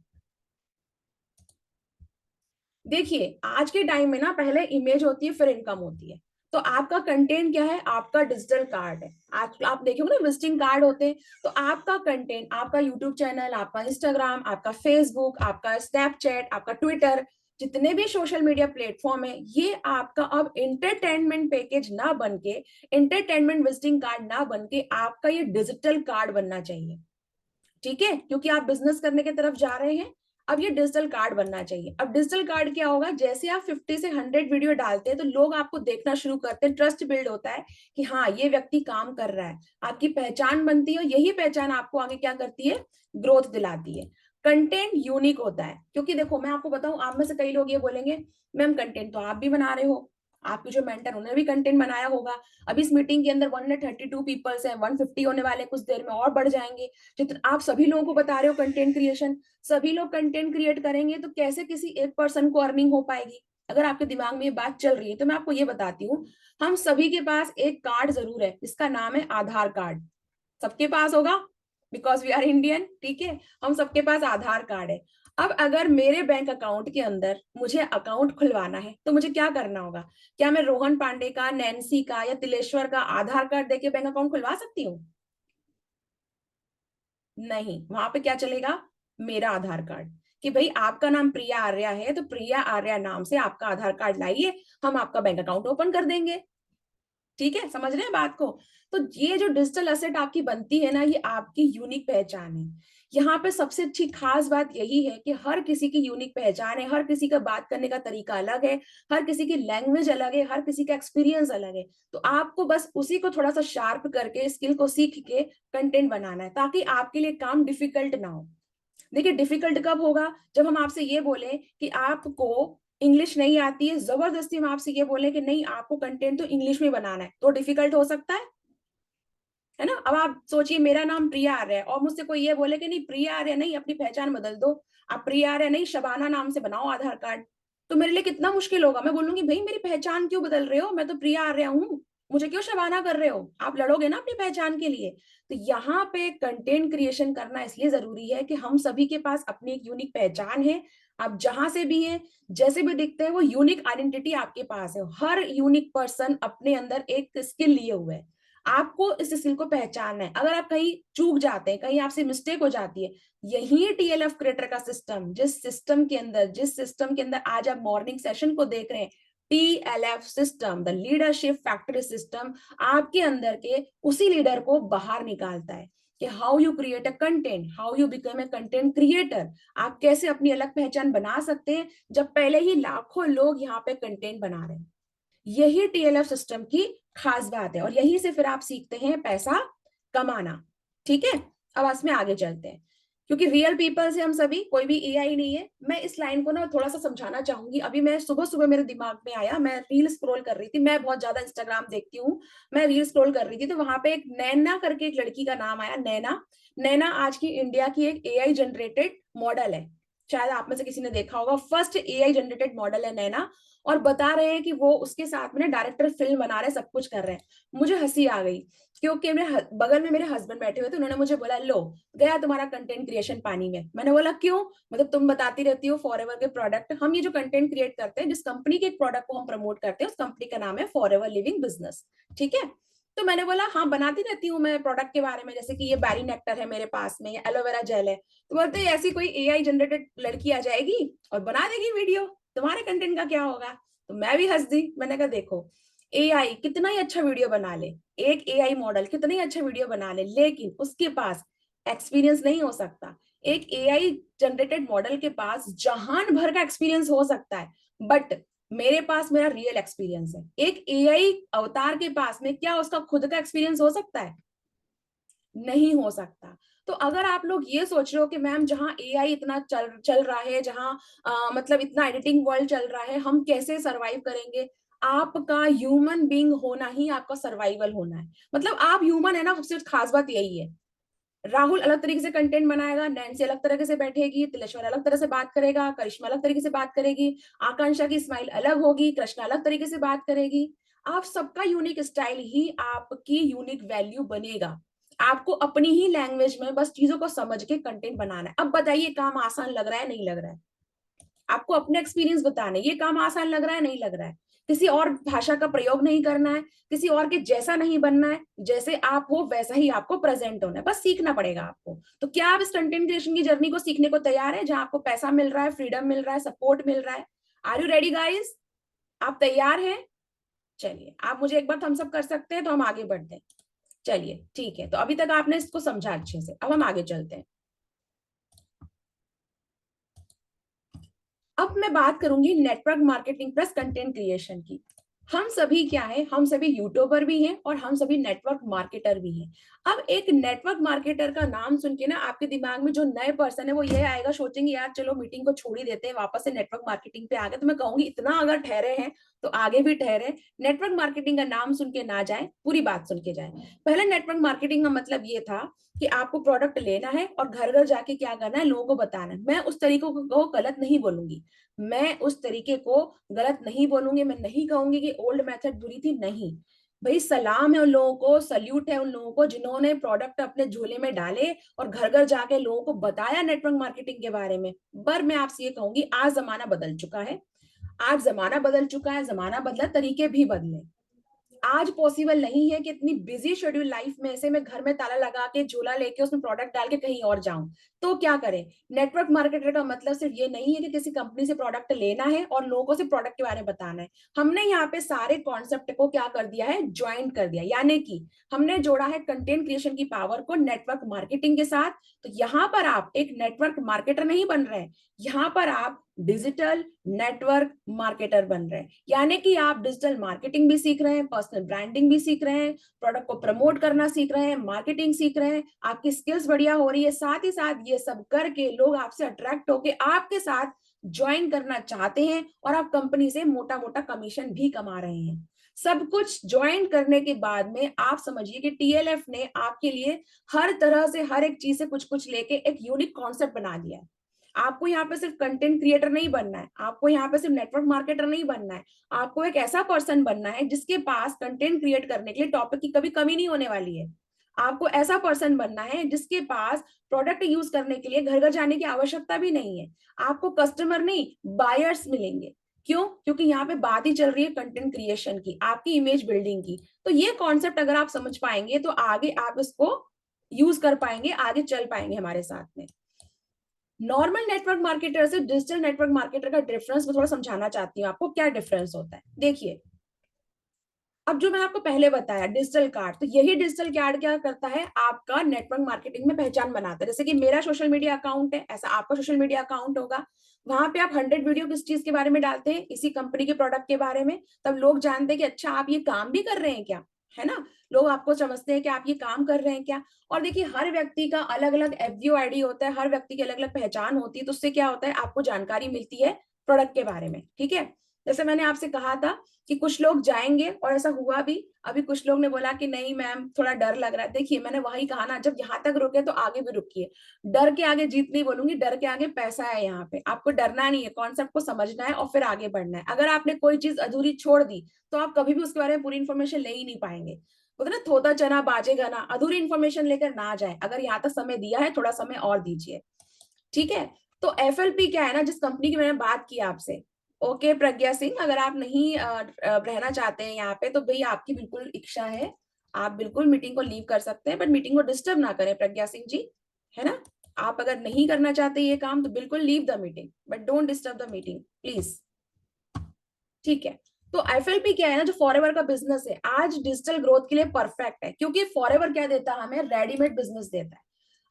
देखिए आज के टाइम में ना पहले इमेज होती है फिर इनकम होती है। तो आपका कंटेंट क्या है, आपका डिजिटल कार्ड है। आज आप देखोगे ना विजिटिंग कार्ड होते हैं, तो आपका कंटेंट, आपका यूट्यूब चैनल, आपका इंस्टाग्राम, आपका फेसबुक, आपका स्नैपचैट, आपका ट्विटर, जितने भी सोशल मीडिया प्लेटफॉर्म है, ये आपका अब एंटरटेनमेंट पैकेज ना बन के, एंटरटेनमेंट विजिटिंग कार्ड ना बन के, आपका ये डिजिटल कार्ड बनना चाहिए। ठीक है, क्योंकि आप बिजनेस करने की तरफ जा रहे हैं, अब ये डिजिटल कार्ड बनना चाहिए। अब डिजिटल कार्ड क्या होगा, जैसे आप 50 से 100 वीडियो डालते हैं तो लोग आपको देखना शुरू करते हैं, ट्रस्ट बिल्ड होता है कि हाँ ये व्यक्ति काम कर रहा है, आपकी पहचान बनती है, यही पहचान आपको आगे क्या करती है, ग्रोथ दिलाती है। कंटेंट यूनिक होता है, क्योंकि देखो मैं आपको बताऊं, आप में से कई लोग ये बोलेंगे मैम कंटेंट तो आप भी बना रहे हो, आपके जो मेंटर उन्होंने भी कंटेंट बनाया होगा, अभी इस मीटिंग के अंदर 132 पीपल्स हैं, 150 होने वाले, कुछ देर में और बढ़ जाएंगे। जितना आप सभी लोगों को बता रहे हो कंटेंट क्रिएशन, सभी लोग कंटेंट क्रिएट करेंगे तो कैसे किसी एक पर्सन को अर्निंग हो पाएगी। अगर आपके दिमाग में ये बात चल रही है तो मैं आपको ये बताती हूँ, हम सभी के पास एक कार्ड जरूर है, इसका नाम है आधार कार्ड। सबके पास होगा, बिकॉज वी आर इंडियन, ठीक है, हम सबके पास आधार कार्ड है। अब अगर मेरे बैंक अकाउंट के अंदर मुझे अकाउंट खुलवाना है तो मुझे क्या करना होगा, क्या मैं रोहन पांडे का, नैन्सी का या तिलेश्वर का आधार कार्ड देके बैंक अकाउंट खुलवा सकती हूँ? नहीं, वहां पे क्या चलेगा, मेरा आधार कार्ड, कि भाई आपका नाम प्रिया आर्या है तो प्रिया आर्या नाम से आपका आधार कार्ड लाइए, हम आपका बैंक अकाउंट ओपन कर देंगे। ठीक है, समझ रहे हैं बात को। तो ये जो डिजिटल एसेट आपकी बनती है ना, ये आपकी यूनिक पहचान है। यहाँ पे सबसे अच्छी खास बात यही है कि हर किसी की यूनिक पहचान है, हर किसी का बात करने का तरीका अलग है, हर किसी की लैंग्वेज अलग है, हर किसी का एक्सपीरियंस अलग है। तो आपको बस उसी को थोड़ा सा शार्प करके, स्किल को सीख के कंटेंट बनाना है, ताकि आपके लिए काम डिफिकल्ट ना हो। देखिए डिफिकल्ट कब होगा, जब हम आपसे ये बोले कि आपको इंग्लिश नहीं आती है, जबरदस्ती हम आपसे ये बोले कि नहीं आपको कंटेंट तो इंग्लिश में बनाना है, तो डिफिकल्ट हो सकता है ना। अब आप सोचिए मेरा नाम प्रिया आर्य है और मुझसे कोई ये बोले कि नहीं प्रिया आर्य नहीं, अपनी पहचान बदल दो, आप प्रिया आर्य नहीं शबाना नाम से बनाओ आधार कार्ड, तो मेरे लिए कितना मुश्किल होगा। मैं बोलूंगी भाई मेरी पहचान क्यों बदल रहे हो, मैं तो प्रिया आर्य हूँ, मुझे क्यों शबाना कर रहे हो, आप लड़ोगे ना अपनी पहचान के लिए। तो यहाँ पे कंटेंट क्रिएशन करना इसलिए जरूरी है कि हम सभी के पास अपनी एक यूनिक पहचान है। आप जहां से भी हैं, जैसे भी दिखते हैं, वो यूनिक आइडेंटिटी आपके पास है। हर यूनिक पर्सन अपने अंदर एक स्किल लिए हुए है, आपको इस स्किल को पहचानना है। अगर आप कहीं चूक जाते हैं, कहीं आपसे मिस्टेक हो जाती है, यही टीएलएफ क्रिएटर का सिस्टम, जिस सिस्टम के अंदर आज आप मॉर्निंग सेशन को देख रहे हैं, TLF system, the leadership factory system, आपके अंदर के उसी लीडर को बाहर निकालता है कि how you create a content, how you become a content creator. आप कैसे अपनी अलग पहचान बना सकते हैं जब पहले ही लाखों लोग यहाँ पे कंटेंट बना रहे हैं। यही टीएलएफ सिस्टम की खास बात है, और यही से फिर आप सीखते हैं पैसा कमाना। ठीक है, अब इसमें आगे चलते हैं, क्योंकि रियल पीपल से हम सभी, कोई भी एआई नहीं है। मैं इस लाइन को ना थोड़ा सा समझाना चाहूंगी। अभी मैं सुबह सुबह मेरे दिमाग में आया, मैं रील स्क्रॉल कर रही थी, मैं बहुत ज्यादा इंस्टाग्राम देखती हूँ, मैं रील स्क्रॉल कर रही थी तो वहां पे एक नैना करके एक लड़की का नाम आया, नैना। नैना आज की इंडिया की एक एआई जनरेटेड मॉडल है, शायद आप में से किसी ने देखा होगा, फर्स्ट एआई जनरेटेड मॉडल है नैना। और बता रहे हैं कि वो उसके साथ में डायरेक्टर फिल्म बना रहे हैं, सब कुछ कर रहे हैं। मुझे हंसी आ गई, क्योंकि मेरे बगल में मेरे हस्बैंड बैठे हुए थे, उन्होंने मुझे बोला लो गया तुम्हारा कंटेंट क्रिएशन पानी में। मैंने बोला क्यों, मतलब तुम बताती रहती हो फॉरएवर के प्रोडक्ट, हम ये जो कंटेंट क्रिएट करते हैं, जिस कंपनी के एक प्रोडक्ट को हम प्रमोट करते हैं, उस कंपनी का नाम है फॉरएवर लिविंग बिजनेस। ठीक है, तो मैंने बोला हाँ बनाती रहती हूँ मैं प्रोडक्ट के बारे में, जैसे कि ये बैरी नेक्टर है मेरे पास में, या एलोवेरा जेल है। तो बोलते ऐसी कोई एआई जनरेटेड लड़की आ जाएगी और बना देगी वीडियो, तुम्हारे कंटेंट का क्या होगा। तो मैं भी हंस दी, मैंने कहा देखो एआई कितना ही अच्छा वीडियो बना ले, एक एआई मॉडल कितना ही अच्छा वीडियो बना ले, लेकिन उसके पास एक्सपीरियंस नहीं हो सकता। एक एआई जनरेटेड मॉडल के पास जहान भर का एक्सपीरियंस हो सकता है, बट मेरे पास मेरा रियल एक्सपीरियंस है। एक एआई अवतार के पास में क्या उसका खुद का एक्सपीरियंस हो सकता है? नहीं हो सकता। तो अगर आप लोग ये सोच रहे हो कि मैम जहाँ एआई इतना चल चल रहा है, जहाँ मतलब इतना एडिटिंग वर्ल्ड चल रहा है, हम कैसे सरवाइव करेंगे? आपका ह्यूमन बीइंग होना ही आपका सर्वाइवल होना है। मतलब आप ह्यूमन है ना, सिर्फ खास बात यही है। राहुल अलग तरीके से कंटेंट बनाएगा, नैन्सी अलग तरीके से बैठेगी, तिलेश्वर अलग तरह से बात करेगा, करिश्मा अलग तरीके से बात करेगी, आकांक्षा की स्माइल अलग होगी, कृष्णा अलग तरीके से बात करेगी। आप सबका यूनिक स्टाइल ही आपकी यूनिक वैल्यू बनेगा। आपको अपनी ही लैंग्वेज में बस चीजों को समझ के कंटेंट बनाना है। अब बताइए काम आसान लग रहा है नहीं लग रहा है? आपको अपने एक्सपीरियंस बताने, ये काम आसान लग रहा है नहीं लग रहा है? किसी और भाषा का प्रयोग नहीं करना है, किसी और के जैसा नहीं बनना है, जैसे आप हो वैसा ही आपको प्रेजेंट होना है, बस सीखना पड़ेगा आपको। तो क्या आप इस कंटेंट क्रिएशन की जर्नी को सीखने को तैयार है, जहां आपको पैसा मिल रहा है, फ्रीडम मिल रहा है, सपोर्ट मिल रहा है? Are you ready guys? आप तैयार हैं? चलिए, आप मुझे एक बार थम्स अप कर सकते हैं तो हम आगे बढ़ते हैं। चलिए ठीक है, तो अभी तक आपने इसको समझा अच्छे से, अब हम आगे चलते हैं। अब मैं बात करूंगी network marketing plus content creation की। हम सभी क्या है, हम सभी यूट्यूबर भी हैं और हम सभी नेटवर्क मार्केटर भी हैं। अब एक नेटवर्क मार्केटर का नाम सुन के ना आपके दिमाग में जो नए पर्सन है वो ये आएगा, सोचेंगे यार चलो मीटिंग को छोड़ ही देते हैं, वापस से नेटवर्क मार्केटिंग पे आ गए। तो मैं कहूंगी इतना अगर ठहरे हैं तो आगे भी ठहरे, नेटवर्क मार्केटिंग का नाम सुन के ना जाए, पूरी बात सुन के जाए। पहले नेटवर्क मार्केटिंग का मतलब ये था कि आपको प्रोडक्ट लेना है और घर घर जाके क्या करना है, लोगों को बताना है। मैं उस तरीकों को गलत नहीं बोलूंगी, मैं उस तरीके को गलत नहीं बोलूंगी, मैं नहीं कहूंगी कि ओल्ड मेथड बुरी थी, नहीं। भाई सलाम है उन लोगों को, सल्यूट है उन लोगों को जिन्होंने प्रोडक्ट अपने झोले में डाले और घर घर जाके लोगों को बताया नेटवर्क मार्केटिंग के बारे में। पर मैं आपसे ये कहूंगी आज जमाना बदल चुका है, आज जमाना बदल चुका है, जमाना बदला तरीके भी बदले। आज पॉसिबल नहीं है कि इतनी बिजी शेड्यूल लाइफ में से मैं घर में ताला लगा के झोला लेके उसमें प्रोडक्ट डाल के कहीं और जाऊं। तो क्या करें? नेटवर्क मार्केटर का मतलब सिर्फ ये नहीं है कि किसी कंपनी से प्रोडक्ट लेना है और लोगों को सिर्फ प्रोडक्ट के बारे में बताना है। हमने यहाँ पे सारे कॉन्सेप्ट को क्या कर दिया है, ज्वाइन कर दिया, यानी कि हमने जोड़ा है कंटेंट क्रिएशन की पावर को नेटवर्क मार्केटिंग के साथ। तो यहाँ पर आप एक नेटवर्क मार्केटर नहीं बन रहे, यहाँ पर आप डिजिटल नेटवर्क मार्केटर बन रहे हैं। यानी कि आप डिजिटल मार्केटिंग भी सीख रहे हैं, पर्सनल ब्रांडिंग भी सीख रहे हैं, प्रोडक्ट को प्रमोट करना सीख रहे हैं, मार्केटिंग सीख रहे हैं, आपकी स्किल्स बढ़िया हो रही है। साथ ही साथ ये सब करके लोग आपसे अट्रैक्ट होके आपके साथ ज्वाइन करना चाहते हैं और आप कंपनी से मोटा मोटा कमीशन भी कमा रहे हैं। सब कुछ ज्वाइन करने के बाद में आप समझिए कि टीएलएफ ने आपके लिए हर तरह से हर एक चीज से कुछ कुछ लेके एक यूनिक कॉन्सेप्ट बना दिया है। आपको यहाँ पे सिर्फ कंटेंट क्रिएटर नहीं बनना है, आपको यहाँ पे सिर्फ नेटवर्क मार्केटर नहीं बनना है, आपको एक ऐसा पर्सन बनना है जिसके पास कंटेंट क्रिएट करने के लिए टॉपिक की कभी कमी नहीं होने वाली है। आपको ऐसा पर्सन बनना है जिसके पास प्रोडक्ट यूज करने के लिए घर घर जाने की आवश्यकता भी नहीं है। आपको कस्टमर नहीं, बायर्स मिलेंगे। क्यों? क्योंकि यहाँ पे बात ही चल रही है कंटेंट क्रिएशन की, आपकी इमेज बिल्डिंग की। तो ये कॉन्सेप्ट अगर आप समझ पाएंगे तो आगे आप इसको यूज कर पाएंगे, आगे चल पाएंगे हमारे साथ में। नॉर्मल नेटवर्क मार्केटर से डिजिटल नेटवर्क मार्केटर का डिफरेंस मैं थोड़ा समझाना चाहती हूँ आपको, क्या डिफरेंस होता है। देखिए, अब जो मैंने आपको पहले बताया डिजिटल कार्ड, तो यही डिजिटल कार्ड क्या करता है, आपका नेटवर्क मार्केटिंग में पहचान बनाता है। जैसे कि मेरा सोशल मीडिया अकाउंट है, ऐसा आपका सोशल मीडिया अकाउंट होगा। वहां पे आप 100 वीडियो किस चीज के बारे में डालते हैं, इसी कंपनी के प्रोडक्ट के बारे में, तब लोग जानते हैं कि अच्छा आप ये काम भी कर रहे हैं क्या, है ना। लोग आपको समझते हैं कि आप ये काम कर रहे हैं क्या। और देखिए हर व्यक्ति का अलग अलग एफबीओ आईडी होता है, हर व्यक्ति की अलग अलग पहचान होती है, तो उससे क्या होता है, आपको जानकारी मिलती है प्रोडक्ट के बारे में, ठीक है। जैसे मैंने आपसे कहा था कि कुछ लोग जाएंगे और ऐसा हुआ भी। अभी कुछ लोग ने बोला कि नहीं मैम थोड़ा डर लग रहा है। देखिए मैंने वही कहा ना, जब यहाँ तक रुके तो आगे भी रुकिए। डर के आगे जीत नहीं बोलूंगी, डर के आगे पैसा है। यहाँ पे आपको डरना नहीं है, कॉन्सेप्ट को समझना है और फिर आगे बढ़ना है। अगर आपने कोई चीज अधूरी छोड़ दी तो आप कभी भी उसके बारे में पूरी इन्फॉर्मेशन ले ही नहीं पाएंगे। बोलते ना थोड़ा चना बाजेगा ना, अधूरी इन्फॉर्मेशन लेकर ना जाए। अगर यहाँ तक समय दिया है थोड़ा समय और दीजिए, ठीक है। तो एफएलपी क्या है ना, जिस कंपनी की मैंने बात की आपसे, ओके प्रज्ञा सिंह, अगर आप नहीं रहना चाहते हैं यहाँ पे तो भाई आपकी बिल्कुल इच्छा है, आप बिल्कुल मीटिंग को लीव कर सकते हैं, बट मीटिंग को डिस्टर्ब ना करें प्रज्ञा सिंह जी, है ना। आप अगर नहीं करना चाहते ये काम तो बिल्कुल leave the meeting, but don't disturb the meeting please, ठीक है। तो एफएलपी क्या है ना, जो फॉरएवर का बिजनेस है, आज डिजिटल ग्रोथ के लिए परफेक्ट है, क्योंकि फॉरएवर क्या देता है हमें, रेडीमेड बिजनेस देता है।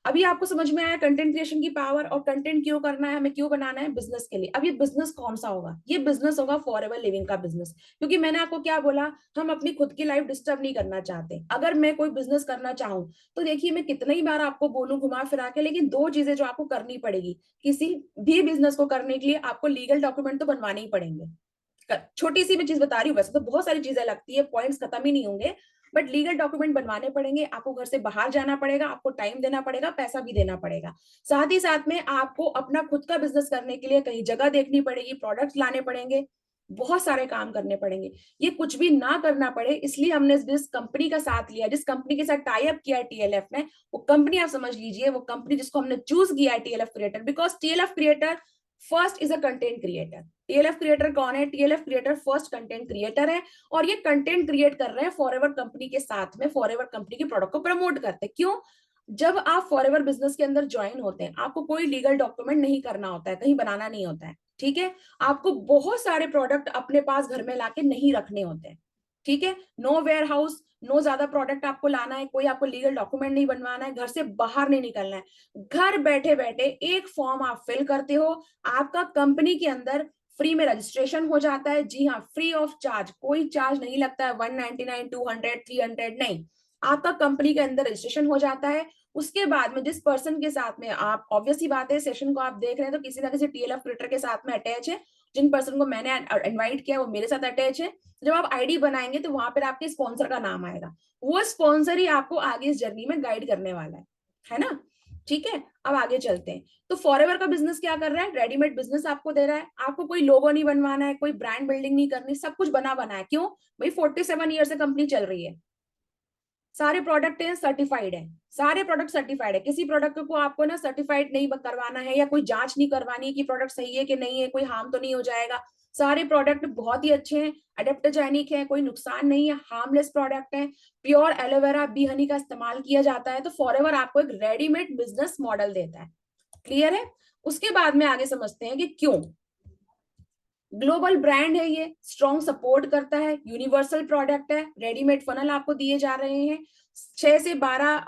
अभी आपको समझ में आया कंटेंट क्रिएशन की पावर, और कंटेंट क्यों करना है हमें, क्यों बनाना है, बिजनेस के लिए। अब ये बिजनेस कौन सा होगा, ये बिजनेस होगा फॉरएवर लिविंग का बिजनेस। क्योंकि मैंने आपको क्या बोला, हम अपनी खुद की लाइफ डिस्टर्ब नहीं करना चाहते। अगर मैं कोई बिजनेस करना चाहूँ तो देखिए, मैं कितनी ही बार आपको बोलूं घुमा फिरा के, लेकिन दो चीजें जो आपको करनी पड़ेगी किसी भी बिजनेस को करने के लिए, आपको लीगल डॉक्यूमेंट तो बनवाने ही पड़ेंगे। छोटी सी मैं चीज बता रही हूँ, वैसे तो बहुत सारी चीजें लगती है, पॉइंट्स खत्म ही नहीं होंगे, बट लीगल डॉक्यूमेंट बनवाने पड़ेंगे। आपको घर से बाहर जाना पड़ेगा, आपको टाइम देना पड़ेगा, पैसा भी देना पड़ेगा। साथ ही साथ में आपको अपना खुद का बिजनेस करने के लिए कहीं जगह देखनी पड़ेगी, प्रोडक्ट्स लाने पड़ेंगे, बहुत सारे काम करने पड़ेंगे। ये कुछ भी ना करना पड़े, इसलिए हमने जिस कंपनी का साथ लिया, जिस कंपनी के साथ टाई अप किया है टीएलएफ ने, वो कंपनी आप समझ लीजिए, वो कंपनी जिसको हमने चूज किया है TLF creator, because TLF creator first is a content creator. TLF creator कौन है, TLF creator first content creator है, और ये कंटेंट क्रिएट कर रहे हैं फॉरएवर कंपनी के साथ में, फॉरएवर कंपनी के प्रोडक्ट को प्रमोट करते हैं। क्यों, जब आप फॉरएवर बिजनेस के अंदर ज्वाइन होते हैं, आपको कोई लीगल डॉक्यूमेंट नहीं करना होता है, कहीं बनाना नहीं होता है, ठीक है। आपको बहुत सारे प्रोडक्ट अपने पास घर में लाके नहीं रखने होते हैं, ठीक है। नो वेयर हाउस, नो ज्यादा प्रोडक्ट आपको लाना है, कोई आपको लीगल डॉक्यूमेंट नहीं बनवाना है, घर से बाहर नहीं निकलना है। घर बैठे बैठे एक फॉर्म आप फिल करते हो, आपका कंपनी के अंदर फ्री में रजिस्ट्रेशन हो जाता है। जी हाँ, फ्री ऑफ चार्ज, कोई चार्ज नहीं लगता है, 199, 200, 300 नहीं, आपका कंपनी के अंदर रजिस्ट्रेशन हो जाता है। उसके बाद में जिस पर्सन के साथ में आप, ऑब्वियस ही बात है, सेशन को आप देख रहे हैं तो किसी ना किसी टीएलएफ क्रिएटर के साथ में अटैच है। जिन पर्सन को मैंने इनवाइट किया वो मेरे साथ अटैच है। जब आप आईडी बनाएंगे तो वहां पर आपके स्पॉन्सर का नाम आएगा, वो स्पॉन्सर ही आपको आगे इस जर्नी में गाइड करने वाला है ना। ठीक है, अब आगे चलते हैं। तो फॉरएवर का बिजनेस क्या कर रहा है, रेडीमेड बिजनेस आपको दे रहा है। आपको कोई लोगो नहीं बनवाना है, कोई ब्रांड बिल्डिंग नहीं करनी, सब कुछ बना बना है। क्यों भाई, 47 ईयर से कंपनी चल रही है, सारे प्रोडक्ट हैं सर्टिफाइड है, सारे प्रोडक्ट सर्टिफाइड है। किसी प्रोडक्ट को आपको ना सर्टिफाइड नहीं करवाना है, या कोई जांच नहीं करवानी है कि प्रोडक्ट सही है कि नहीं है, कोई हार्म तो नहीं हो जाएगा। सारे प्रोडक्ट बहुत ही अच्छे हैं, एडेप्टोजेनिक है, कोई नुकसान नहीं है, हार्मलेस प्रोडक्ट है। प्योर एलोवेरा बी हनी का इस्तेमाल किया जाता है। तो फॉरएवर आपको एक रेडीमेड बिजनेस मॉडल देता है। क्लियर है। उसके बाद में आगे समझते हैं कि क्यों। ग्लोबल ब्रांड है, ये स्ट्रॉन्ग सपोर्ट करता है, यूनिवर्सल प्रोडक्ट है, रेडीमेड फनल आपको दिए जा रहे हैं। 6 से 12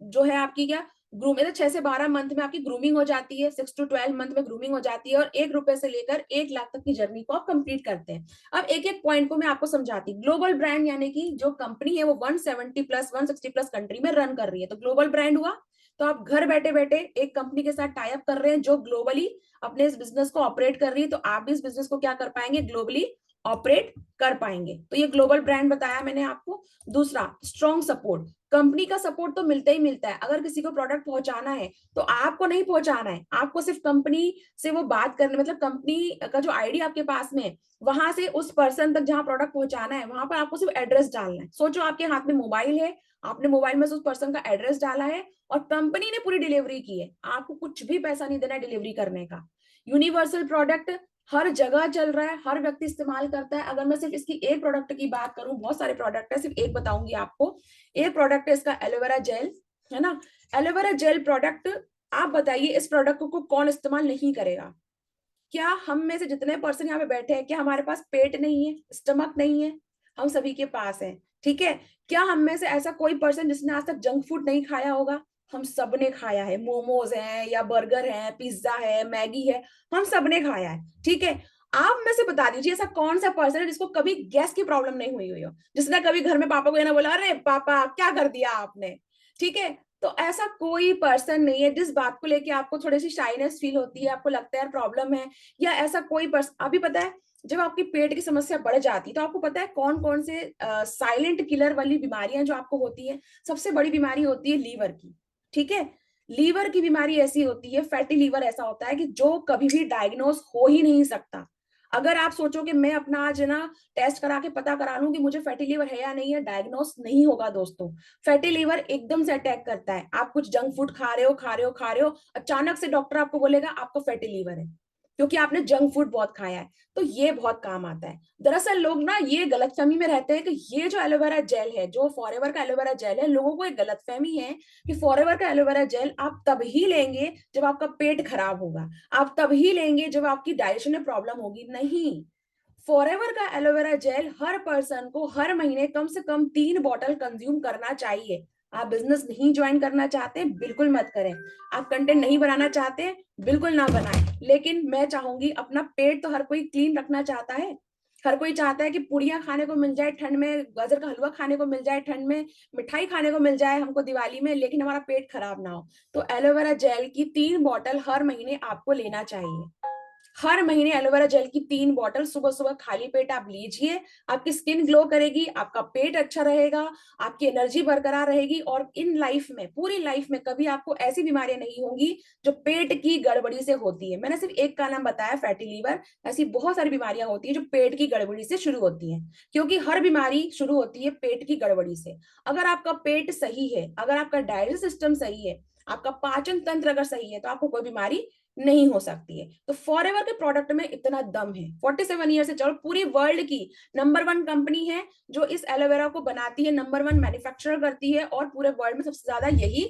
जो है आपकी क्या ग्रूम, 6 से 12 मंथ में आपकी ग्रूमिंग हो जाती है, 6 to 12 मंथ में ग्रूमिंग हो जाती है, और 1 रुपए से लेकर 1 लाख तक की जर्नी को आप कंप्लीट करते हैं। अब एक एक पॉइंट को मैं आपको समझाती हूँ। ग्लोबल ब्रांड यानी कि जो कंपनी है वो 170 प्लस 160 प्लस कंट्री में रन कर रही है, तो ग्लोबल ब्रांड हुआ। तो आप घर बैठे बैठे एक कंपनी के साथ टाई अप कर रहे हैं जो ग्लोबली अपने इस बिजनेस को ऑपरेट कर रही है, तो आप भी इस बिजनेस को क्या कर पाएंगे, ग्लोबली ऑपरेट कर पाएंगे। तो ये ग्लोबल ब्रांड बताया मैंने आपको। दूसरा, स्ट्रॉन्ग सपोर्ट, कंपनी का सपोर्ट तो मिलता ही मिलता है। अगर किसी को प्रोडक्ट पहुंचाना है तो आपको नहीं पहुंचाना है, आपको सिर्फ कंपनी से वो बात करनी, मतलब कंपनी का जो आईडी आपके पास में है, वहां से उस पर्सन तक जहां प्रोडक्ट पहुंचाना है, वहां पर आपको सिर्फ एड्रेस डालना है। सोचो आपके हाथ में मोबाइल है, आपने मोबाइल में से उस पर्सन का एड्रेस डाला है, और कंपनी ने पूरी डिलीवरी की है, आपको कुछ भी पैसा नहीं देना डिलीवरी करने का। यूनिवर्सल प्रोडक्ट हर जगह चल रहा है, हर व्यक्ति इस्तेमाल करता है। अगर मैं सिर्फ इसकी एक प्रोडक्ट की बात करूं, बहुत सारे प्रोडक्ट है, सिर्फ एक बताऊंगी आपको। एक प्रोडक्ट है इसका एलोवेरा जेल, है ना। एलोवेरा जेल प्रोडक्ट, आप बताइए इस प्रोडक्ट को कौन इस्तेमाल नहीं करेगा। क्या हम में से जितने पर्सन यहाँ पे बैठे हैं, क्या हमारे पास पेट नहीं है, स्टमक नहीं है, हम सभी के पास है, ठीक है। क्या हम में से ऐसा कोई पर्सन जिसने आज तक जंक फूड नहीं खाया होगा, हम सबने खाया है। मोमोज है या बर्गर है, पिज्जा है, मैगी है, हम सबने खाया है, ठीक है। आप में से बता दीजिए ऐसा कौन सा पर्सन है जिसको कभी गैस की प्रॉब्लम नहीं हुई हुई हो, जिसने कभी घर में पापा को ये ना बोला, अरे पापा क्या कर दिया आपने, ठीक है। तो ऐसा कोई पर्सन नहीं है जिस बात को लेके आपको थोड़ी सी शाइनेस फील होती है, आपको लगता है प्रॉब्लम है, या ऐसा कोई पर्सन। अभी पता है, जब आपकी पेट की समस्या बढ़ जाती है तो आपको पता है कौन कौन से साइलेंट किलर वाली बीमारियां जो आपको होती है। सबसे बड़ी बीमारी होती है लीवर की, ठीक है। लीवर की बीमारी ऐसी होती है, फैटी लीवर ऐसा होता है कि जो कभी भी डायग्नोस हो ही नहीं सकता। अगर आप सोचो कि मैं अपना आज ना टेस्ट करा के पता करा लूं कि मुझे फैटी लीवर है या नहीं है, डायग्नोस नहीं होगा दोस्तों। फैटी लीवर एकदम से अटैक करता है। आप कुछ जंक फूड खा रहे हो, अचानक से डॉक्टर आपको बोलेगा आपको फैटी लीवर है, क्योंकि आपने जंक फूड बहुत खाया है। तो ये बहुत काम आता है। दरअसल लोग ना ये गलतफहमी में रहते हैं कि ये जो एलोवेरा जेल है, जो फॉरएवर का एलोवेरा जेल है, लोगों को एक गलतफहमी है कि फॉरएवर का एलोवेरा जेल आप तब ही लेंगे जब आपका पेट खराब होगा, आप तब ही लेंगे जब आपकी डाइजेशन में प्रॉब्लम होगी। नहीं, फॉरएवर का एलोवेरा जेल हर पर्सन को हर महीने कम से कम 3 बॉटल कंज्यूम करना चाहिए। आप बिजनेस नहीं ज्वाइन करना चाहते, बिल्कुल मत करें। आप कंटेंट नहीं बनाना चाहते, बिल्कुल ना बनाएं। लेकिन मैं चाहूंगी, अपना पेट तो हर कोई क्लीन रखना चाहता है। हर कोई चाहता है कि पुड़िया खाने को मिल जाए ठंड में, गाजर का हलवा खाने को मिल जाए ठंड में, मिठाई खाने को मिल जाए हमको दिवाली में, लेकिन हमारा पेट खराब ना हो। तो एलोवेरा जेल की 3 बॉटल हर महीने आपको लेना चाहिए। हर महीने एलोवेरा जेल की 3 बॉटल सुबह सुबह खाली पेट आप लीजिए। आपकी स्किन ग्लो करेगी, आपका पेट अच्छा रहेगा, आपकी एनर्जी बरकरार रहेगी, और इन लाइफ में, पूरी लाइफ में कभी आपको ऐसी बीमारियां नहीं होंगी जो पेट की गड़बड़ी से होती है। मैंने सिर्फ एक का नाम बताया, फैटी लीवर। ऐसी बहुत सारी बीमारियां होती है जो पेट की गड़बड़ी से शुरू होती हैं, क्योंकि हर बीमारी शुरू होती है पेट की गड़बड़ी से। अगर आपका पेट सही है, अगर आपका डाइजेस्टिव सिस्टम सही है, आपका पाचन तंत्र अगर सही है, तो आपको कोई बीमारी नहीं हो सकती है। तो फॉरएवर के प्रोडक्ट में इतना दम है। 47 ईयर से चलो, पूरी वर्ल्ड की नंबर 1 कंपनी है जो इस एलोवेरा को बनाती है, नंबर 1 मैन्युफैक्चरर करती है, और पूरे वर्ल्ड में सबसे ज्यादा यही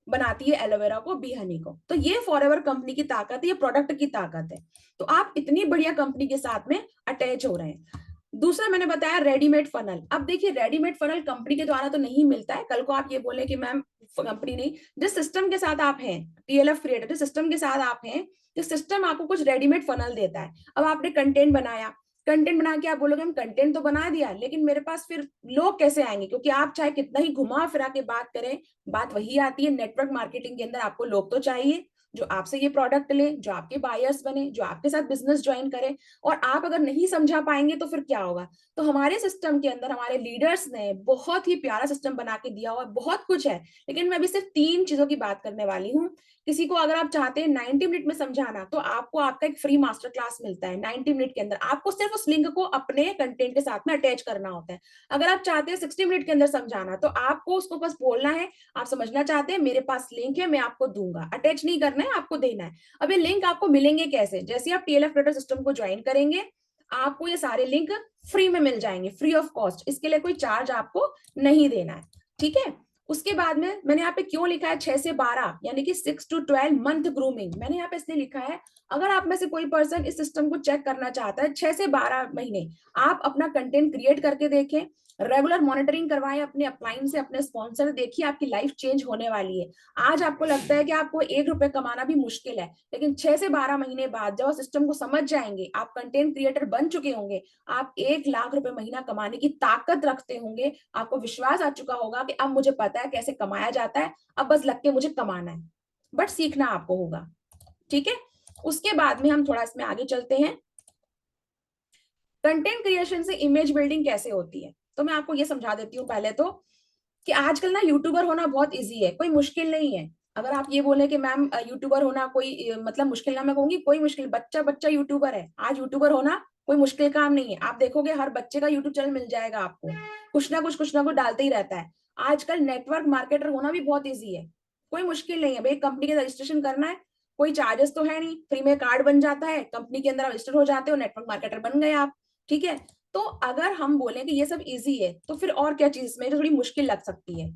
बनाती है एलोवेरा को, बी हनी को। तो ये फॉरएवर कंपनी की ताकत है, ये प्रोडक्ट की ताकत है। तो आप इतनी बढ़िया कंपनी के साथ में अटैच हो रहे हैं। दूसरा मैंने बताया रेडीमेड फनल। अब देखिए, रेडीमेड फनल कंपनी के द्वारा तो नहीं मिलता है। कल को आप ये बोले कि मैम कंपनी नहीं, जिस सिस्टम के साथ आप हैं, टीएलएफ क्रिएटर जिस सिस्टम के साथ आप हैं, तो सिस्टम आपको कुछ रेडीमेड फनल देता है। अब आपने कंटेंट बनाया, कंटेंट बना के आप बोलोगे हम कंटेंट तो बना दिया, लेकिन मेरे पास फिर लोग कैसे आएंगे? क्योंकि आप चाहे कितना ही घुमा फिरा के बात करें, बात वही आती है, नेटवर्क मार्केटिंग के अंदर आपको लोग तो चाहिए जो आपसे ये प्रोडक्ट ले, जो आपके बायर्स बने, जो आपके साथ बिजनेस ज्वाइन करें। और आप अगर नहीं समझा पाएंगे तो फिर क्या होगा? तो हमारे सिस्टम के अंदर हमारे लीडर्स ने बहुत ही प्यारा सिस्टम बना के दिया हुआ, बहुत कुछ है, लेकिन मैं अभी सिर्फ 3 चीजों की बात करने वाली हूँ। किसी को अगर आप चाहते हैं 90 मिनट में समझाना, तो आपको आपका एक फ्री मास्टर क्लास मिलता है 90 मिनट के अंदर। आपको सिर्फ उस लिंक को अपने कंटेंट के साथ में अटैच करना होता है। अगर आप चाहते हैं 60 मिनट के अंदर समझाना, तो आपको उसको बस बोलना है, आप समझना चाहते हैं, मेरे पास लिंक है, मैं आपको दूंगा। अटैच नहीं करना है, आपको देना है। अब ये लिंक आपको मिलेंगे कैसे? जैसे आप टीएलएफ क्रिएटर सिस्टम को ज्वाइन करेंगे, आपको ये सारे लिंक फ्री में मिल जाएंगे, फ्री ऑफ कॉस्ट। इसके लिए कोई चार्ज आपको नहीं देना है, ठीक है। उसके बाद में मैंने यहाँ पे क्यों लिखा है 6 से 12, यानी कि 6 to 12 मंथ ग्रूमिंग। मैंने यहाँ पे इसलिए लिखा है, अगर आप में से कोई पर्सन इस सिस्टम को चेक करना चाहता है, 6 से 12 महीने आप अपना कंटेंट क्रिएट करके देखें, रेगुलर मॉनिटरिंग करवाएं अपने अपलाइन से, अपने स्पॉन्सर, देखिए आपकी लाइफ चेंज होने वाली है। आज आपको लगता है कि आपको 1 रुपए कमाना भी मुश्किल है, लेकिन 6 से 12 महीने बाद जब सिस्टम को समझ जाएंगे, आप कंटेंट क्रिएटर बन चुके होंगे, आप 1 लाख रुपए महीना कमाने की ताकत रखते होंगे। आपको विश्वास आ चुका होगा कि अब मुझे पता है कैसे कमाया जाता है, अब बस लग के मुझे कमाना है, बट सीखना आपको होगा, ठीक है। उसके बाद में हम थोड़ा इसमें आगे चलते हैं। कंटेंट क्रिएशन से इमेज बिल्डिंग कैसे होती है, तो मैं आपको ये समझा देती हूँ पहले तो, कि आजकल ना यूट्यूबर होना बहुत इजी है, कोई मुश्किल नहीं है। अगर आप ये बोले कि मैम यूट्यूबर होना कोई मतलब मुश्किल ना, मैं कहूंगी कोई मुश्किल, बच्चा बच्चा यूट्यूबर है आज। यूट्यूबर होना कोई मुश्किल काम नहीं है। आप देखोगे हर बच्चे का यूट्यूब चैनल मिल जाएगा आपको, कुछ ना कुछ डालते ही रहता है। आजकल नेटवर्क मार्केटर होना भी बहुत ईजी है, कोई मुश्किल नहीं है भाई। कंपनी के रजिस्ट्रेशन करना है, कोई चार्जेस तो है नहीं, फ्री में कार्ड बन जाता है, कंपनी के अंदर रजिस्टर हो जाते हो, नेटवर्क मार्केटर बन गए आप, ठीक है। तो अगर हम बोले कि ये सब इजी है, तो फिर और क्या चीज इसमें जो थोड़ी मुश्किल लग सकती है?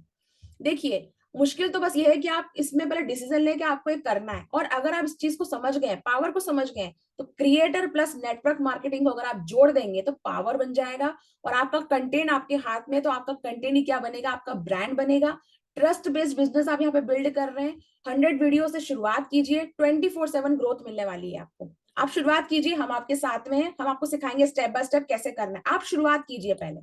देखिए, मुश्किल तो बस ये है कि आप इसमें पहले डिसीजन लेके आपको ये करना है, और अगर आप इस चीज को समझ गए, पावर को समझ गए, तो क्रिएटर प्लस नेटवर्क मार्केटिंग को अगर आप जोड़ देंगे तो पावर बन जाएगा। और आपका कंटेंट आपके हाथ में, तो आपका कंटेंट ही क्या बनेगा, आपका ब्रांड बनेगा। ट्रस्ट बेस्ड बिजनेस आप यहाँ पे बिल्ड कर रहे हैं। 100 वीडियो से शुरुआत कीजिए, 24/7 ग्रोथ मिलने वाली है आपको। आप शुरुआत कीजिए, हम आपके साथ में हैं, हम आपको सिखाएंगे स्टेप बाय स्टेप कैसे करना है। आप शुरुआत कीजिए पहले।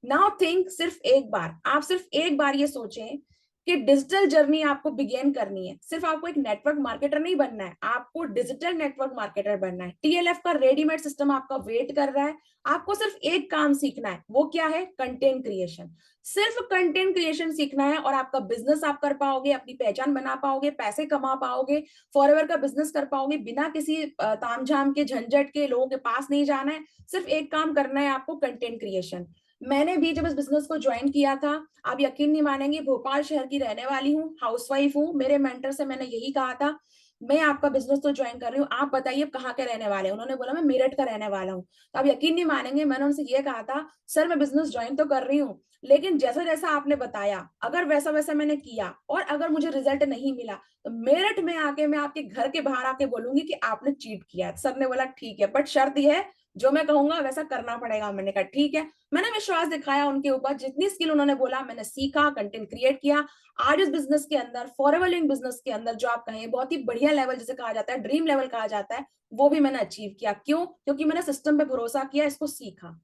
नाउ थिंक, सिर्फ एक बार, आप सिर्फ एक बार ये सोचें कि डिजिटल जर्नी आपको बिगेन करनी है। सिर्फ आपको एक नेटवर्क मार्केटर नहीं बनना है, आपको डिजिटल नेटवर्क मार्केटर बनना है। टीएलएफ का रेडीमेड सिस्टम आपका वेट कर रहा है। आपको सिर्फ एक काम सीखना है, वो क्या है? Content creation. सिर्फ कंटेंट क्रिएशन सीखना है, और आपका बिजनेस आप कर पाओगे, अपनी पहचान बना पाओगे, पैसे कमा पाओगे, फॉरएवर का बिजनेस कर पाओगे, बिना किसी तामझाम के, झंझट के, लोगों के पास नहीं जाना है। सिर्फ एक काम करना है आपको, कंटेंट क्रिएशन। मैंने भी जब इस बिजनेस को ज्वाइन किया था, आप यकीन नहीं मानेंगे, भोपाल शहर की रहने वाली हूँ, हाउसवाइफ हूँ। मेरे मेंटर से मैंने यही कहा था, मैं आपका बिजनेस तो ज्वाइन कर रही हूँ, आप बताइए कहाँ के रहने वाले हैं? उन्होंने बोला मैं मेरठ का रहने वाला हूँ। तो आप यकीन नहीं मानेंगे, मैंने उनसे ये कहा था, सर मैं बिजनेस ज्वाइन तो कर रही हूँ, लेकिन जैसा जैसा आपने बताया, अगर वैसा वैसा मैंने किया और अगर मुझे रिजल्ट नहीं मिला, तो मेरठ में आके मैं आपके घर के बाहर आके बोलूंगी कि आपने चीट किया। सर ने बोला ठीक है, बट शर्त यह है जो मैं कहूंगा वैसा करना पड़ेगा। मैंने कहा ठीक है, मैंने विश्वास दिखाया उनके ऊपर, जितनी स्किल उन्होंने बोला मैंने सीखा, कंटेंट क्रिएट किया। आज इस बिजनेस के अंदर, फॉरएवर लिविंग बिजनेस के अंदर, जो आप कहें बहुत ही बढ़िया लेवल जिसे कहा जाता है, ड्रीम लेवल कहा जाता है, वो भी मैंने अचीव किया। क्यों? क्योंकि मैंने सिस्टम पे भरोसा किया, इसको सीखा।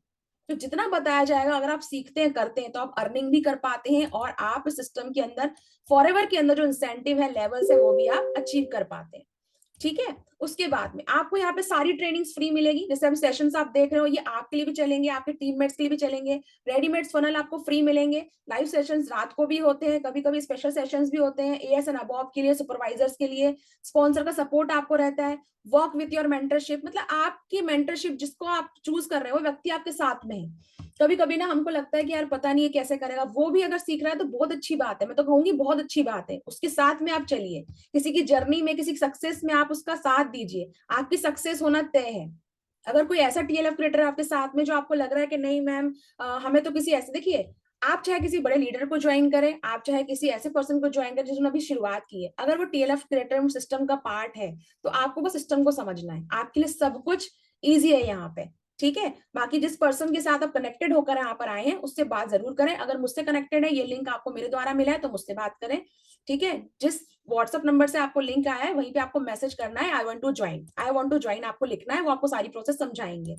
तो जितना बताया जाएगा अगर आप सीखते हैं, करते हैं, तो आप अर्निंग भी कर पाते हैं, और आप इस सिस्टम के अंदर, फॉरएवर के अंदर जो इंसेंटिव है, लेवल्स है, वो भी आप अचीव कर पाते हैं। ठीक है। उसके बाद में आपको यहाँ पे सारी ट्रेनिंग्स फ्री मिलेगी। जैसे अभी सेशंस आप देख रहे हो, ये आपके लिए भी चलेंगे, आपके टीममेट्स के लिए भी चलेंगे। रेडीमेड फनल आपको फ्री मिलेंगे। लाइव सेशंस रात को भी होते हैं, कभी कभी स्पेशल सेशंस भी होते हैं, एएस एंड अबव के लिए, सुपरवाइजर्स के लिए। स्पॉन्सर का सपोर्ट आपको रहता है। वर्क विथ योर मेंटरशिप, मतलब आपकी मेंटरशिप जिसको आप चूज कर रहे हो, वो व्यक्ति आपके साथ में है। कभी कभी ना हमको लगता है कि यार पता नहीं है कैसे करेगा, वो भी अगर सीख रहा है तो बहुत अच्छी बात है, मैं तो कहूंगी बहुत अच्छी बात है, उसके साथ में आप चलिए। किसी की जर्नी में, किसी सक्सेस में आप उसका साथ दीजिए, आपकी सक्सेस होना तय है। अगर कोई ऐसा टीएलएफ क्रिएटर आपके साथ में जो आपको लग रहा है कि नहीं मैम, हमें तो किसी ऐसे, देखिए, आप चाहे किसी बड़े लीडर को ज्वाइन करें, आप चाहे किसी ऐसे पर्सन को ज्वाइन करें जिन्होंने अभी शुरुआत की है, अगर वो टीएलएफ क्रिएटर सिस्टम का पार्ट है, तो आपको वो सिस्टम को समझना है, आपके लिए सब कुछ ईजी है यहाँ पे। ठीक है। बाकी जिस पर्सन के साथ आप कनेक्टेड होकर यहाँ पर आए हैं, उससे बात जरूर करें। अगर मुझसे कनेक्टेड है, ये लिंक आपको मेरे द्वारा मिला है, तो मुझसे बात करें। ठीक है। जिस व्हाट्सएप नंबर से आपको लिंक आया है, वहीं पे आपको मैसेज करना है, I want to join, I want to join आपको लिखना है, वो आपको सारी प्रोसेस समझाएंगे।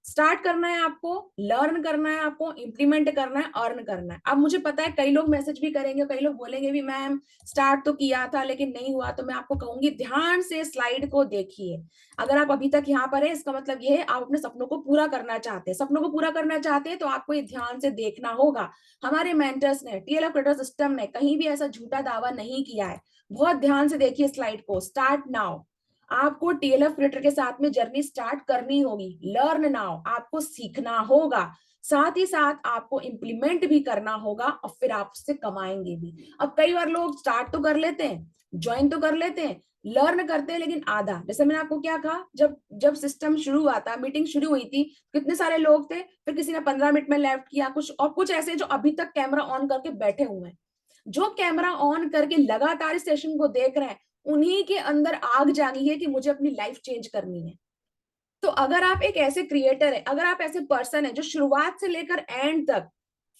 स्टार्ट करना है आपको, लर्न करना है आपको, इंप्लीमेंट करना है, अर्न करना है। अब मुझे पता है कई लोग मैसेज भी करेंगे, कई लोग बोलेंगे भी मैम स्टार्ट तो किया था लेकिन नहीं हुआ, तो मैं आपको कहूंगी ध्यान से स्लाइड को देखिए। अगर आप अभी तक यहाँ पर है, इसका मतलब ये है आप अपने सपनों को पूरा करना चाहते हैं। सपनों को पूरा करना चाहते हैं तो आपको ये ध्यान से देखना होगा। हमारे मेंटर्स ने, टीएलएफ क्रिएटर सिस्टम ने कहीं भी ऐसा झूठा दावा नहीं किया है। बहुत ध्यान से देखिए स्लाइड को। Start now. आपको टीएलएफ क्रिएटर के साथ में जर्नी स्टार्ट करनी होगी। लर्न नाउ, आपको सीखना होगा, साथ ही साथ आपको इंप्लीमेंट भी करना होगा, और फिर आप उससे कमाएंगे भी। अब कई बार लोग स्टार्ट तो कर लेते हैं, ज्वाइन तो कर लेते हैं, लर्न करते हैं, लेकिन आधा। जैसे मैंने आपको क्या कहा, जब जब सिस्टम शुरू हुआ था, मीटिंग शुरू हुई थी, कितने सारे लोग थे, फिर किसी ने 15 मिनट में लेफ्ट किया, कुछ और कुछ ऐसे जो अभी तक कैमरा ऑन करके बैठे हुए हैं। जो कैमरा ऑन करके लगातार इस सेशन को देख रहे हैं, उन्हीं के अंदर आग जागी है कि मुझे अपनी लाइफ चेंज करनी है। तो अगर आप एक ऐसे क्रिएटर है, अगर आप ऐसे पर्सन है जो शुरुआत से लेकर एंड तक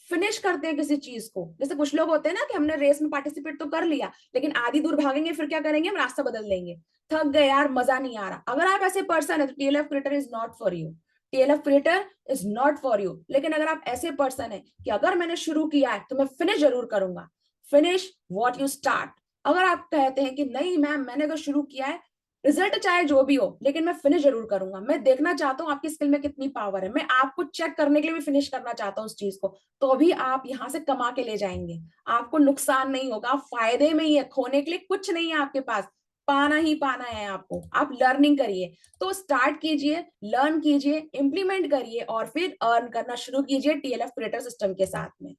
फिनिश करते हैं किसी चीज को, जैसे कुछ लोग होते हैं ना कि हमने रेस में पार्टिसिपेट तो कर लिया, लेकिन आधी दूर भागेंगे, फिर क्या करेंगे, हम रास्ता बदल लेंगे, थक गए यार, मजा नहीं आ रहा। अगर आप ऐसे पर्सन है तो TLF creator is not for you. TLF creator is not for you. लेकिन अगर आप ऐसे पर्सन है कि अगर मैंने शुरू किया है तो मैं फिनिश जरूर करूंगा, फिनिश व्हाट यू स्टार्ट। अगर आप कहते हैं कि नहीं मैम, मैंने अगर शुरू किया है, रिजल्ट चाहे जो भी हो, लेकिन मैं फिनिश जरूर करूंगा, मैं देखना चाहता हूँ आपकी स्किल में कितनी पावर है, मैं आपको चेक करने के लिए भी फिनिश करना चाहता हूँ उस चीज को, तो भी आप यहाँ से कमा के ले जाएंगे। आपको नुकसान नहीं होगा, आप फायदे में ही है, खोने के लिए कुछ नहीं है आपके पास, पाना ही पाना है आपको। आप लर्निंग करिए, तो स्टार्ट कीजिए, लर्न कीजिए, इंप्लीमेंट करिए, और फिर अर्न करना शुरू कीजिए टीएलएफ क्रिएटर सिस्टम के साथ में।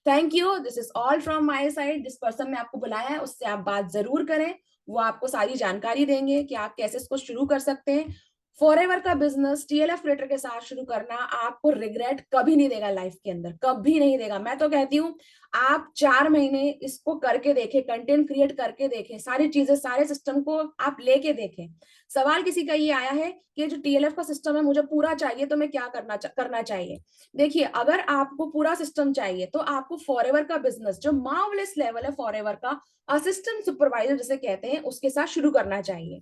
Thank you, this is all from my side. जिस पर्सन ने आपको बुलाया है उससे आप बात जरूर करें, वो आपको सारी जानकारी देंगे कि आप कैसे इसको शुरू कर सकते हैं। फॉरएवर का बिजनेस टीएलएफ क्रिएटर के साथ शुरू करना आपको रिग्रेट कभी नहीं देगा लाइफ के अंदर, कभी नहीं देगा। मैं तो कहती हूँ आप 4 महीने इसको करके देखें, कंटेंट क्रिएट करके देखें, सारी चीजें, सारे सिस्टम को आप लेके देखें। सवाल किसी का ये आया है कि जो टीएलएफ का सिस्टम है मुझे पूरा चाहिए, तो मैं क्या करना चाहिए। देखिए, अगर आपको पूरा सिस्टम चाहिए तो आपको फॉरएवर का बिजनेस, जो मार्वलेस लेवल है फॉरएवर का, असिस्टेंट सुपरवाइजर जिसे कहते हैं, उसके साथ शुरू करना चाहिए।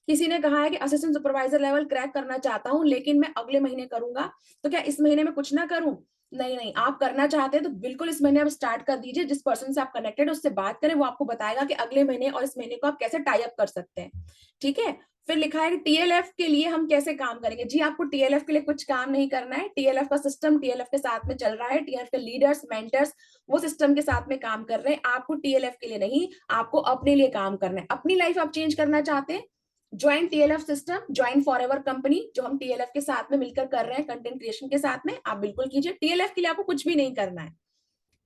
किसी ने कहा है कि असिस्टेंट सुपरवाइजर लेवल क्रैक करना चाहता हूं लेकिन मैं अगले महीने करूंगा, तो क्या इस महीने में कुछ ना करूं। नहीं नहीं, आप करना चाहते हैं तो बिल्कुल इस महीने आप स्टार्ट कर दीजिए। जिस पर्सन से आप कनेक्टेड उससे बात करें, वो आपको बताएगा कि अगले महीने और इस महीने को आप कैसे टाई अप कर सकते हैं। ठीक है। फिर लिखा है कि टीएलएफ के लिए हम कैसे काम करेंगे। जी, आपको टीएलएफ के लिए कुछ काम नहीं करना है, टीएलएफ का सिस्टम टीएलएफ के साथ में चल रहा है, टीएलएफ के लीडर्स, मेंटर्स वो सिस्टम के साथ में काम कर रहे हैं। आपको टीएलएफ के लिए नहीं, आपको अपने लिए काम करना है। अपनी लाइफ आप चेंज करना चाहते हैं, join TLF system, join forever company, जो हम टीएलएफ के साथ में मिलकर कर रहे हैं कंटेंट क्रिएशन के साथ में, आप बिल्कुल कीजिए। टीएलएफ के लिए आपको कुछ भी नहीं करना है।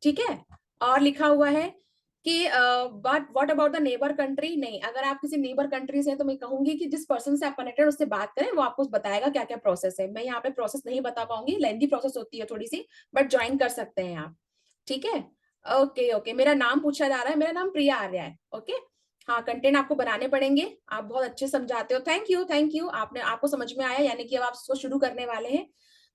ठीक है। और लिखा हुआ है कि but what about the neighbour country. नहीं, अगर आप किसी नेबर कंट्री से हैं तो मैं कहूंगी कि जिस पर्सन से आप कनेक्टेड उससे बात करें, वो आपको बताएगा क्या क्या प्रोसेस है। मैं यहाँ पे प्रोसेस नहीं बता पाऊंगी, लेंथी प्रोसेस होती है थोड़ी सी, बट ज्वाइन कर सकते हैं आप। ठीक है। ओके ओके, मेरा नाम पूछा जा रहा है, मेरा नाम प्रिया आर्या है। ओके। हाँ, कंटेंट आपको बनाने पड़ेंगे। आप बहुत अच्छे समझाते हो। Thank you. आपने आपको समझ में आया, यानी कि अब आप उसको शुरू करने वाले हैं।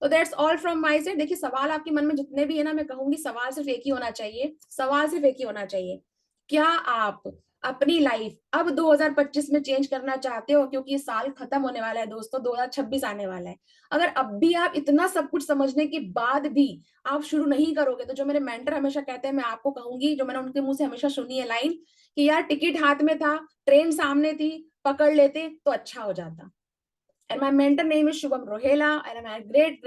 तो that's all from my side. देखिए, सवाल आपके मन में जितने भी है ना, मैं कहूँगी सवाल सिर्फ एक ही होना चाहिए। सवाल सिर्फ एक ही होना चाहिए। क्या आप अपनी लाइफ अब 2025 में चेंज करना चाहते हो? क्योंकि ये साल खत्म होने वाला है दोस्तों, 2026 आने वाला है। अगर अब भी आप इतना सब कुछ समझने के बाद भी आप शुरू नहीं करोगे, तो जो मेरे मेंटर हमेशा कहते हैं, मैं आपको कहूँगी, जो मैंने उनके मुँह से हमेशा सुनी है लाइन, कि यार टिकट हाथ में था, ट्रेन सामने थी, पकड़ लेते तो अच्छा हो जाता। And my mentor name is Shubham Rohela, and my great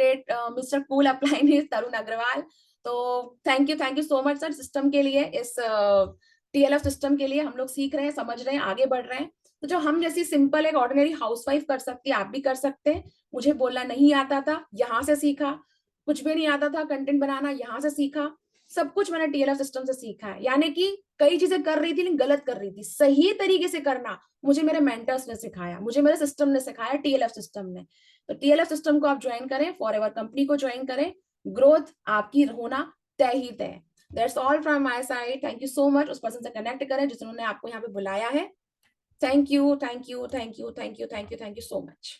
Mr. Cool upline is Tarun Agrawal. तो thank you so much sir, system के लिए, इस टीएलएफ सिस्टम के लिए हम लोग सीख रहे हैं, समझ रहे हैं, आगे बढ़ रहे हैं। तो जो हम जैसी सिंपल एक ऑर्डिनरी हाउसवाइफ कर सकती है, आप भी कर सकते हैं। मुझे बोलना नहीं आता था, यहाँ से सीखा। कुछ भी नहीं आता था, कंटेंट बनाना यहाँ से सीखा। सब कुछ मैंने टीएलएफ सिस्टम से सीखा है। यानी कि कई चीजें कर रही थी लेकिन गलत कर रही थी, सही तरीके से करना मुझे मेरे मेंटर्स ने सिखाया, मुझे मेरे सिस्टम ने सिखाया, टीएलएफ सिस्टम ने। तो टीएलएफ सिस्टम को आप ज्वाइन करें, फॉरएवर कंपनी को ज्वाइन करें। ग्रोथ आपकी होना तय ही तय। That's all from my side. Thank you so much. उस पर्सन से कनेक्ट करें जिन्होंने आपको यहाँ पे बुलाया है। Thank you so much.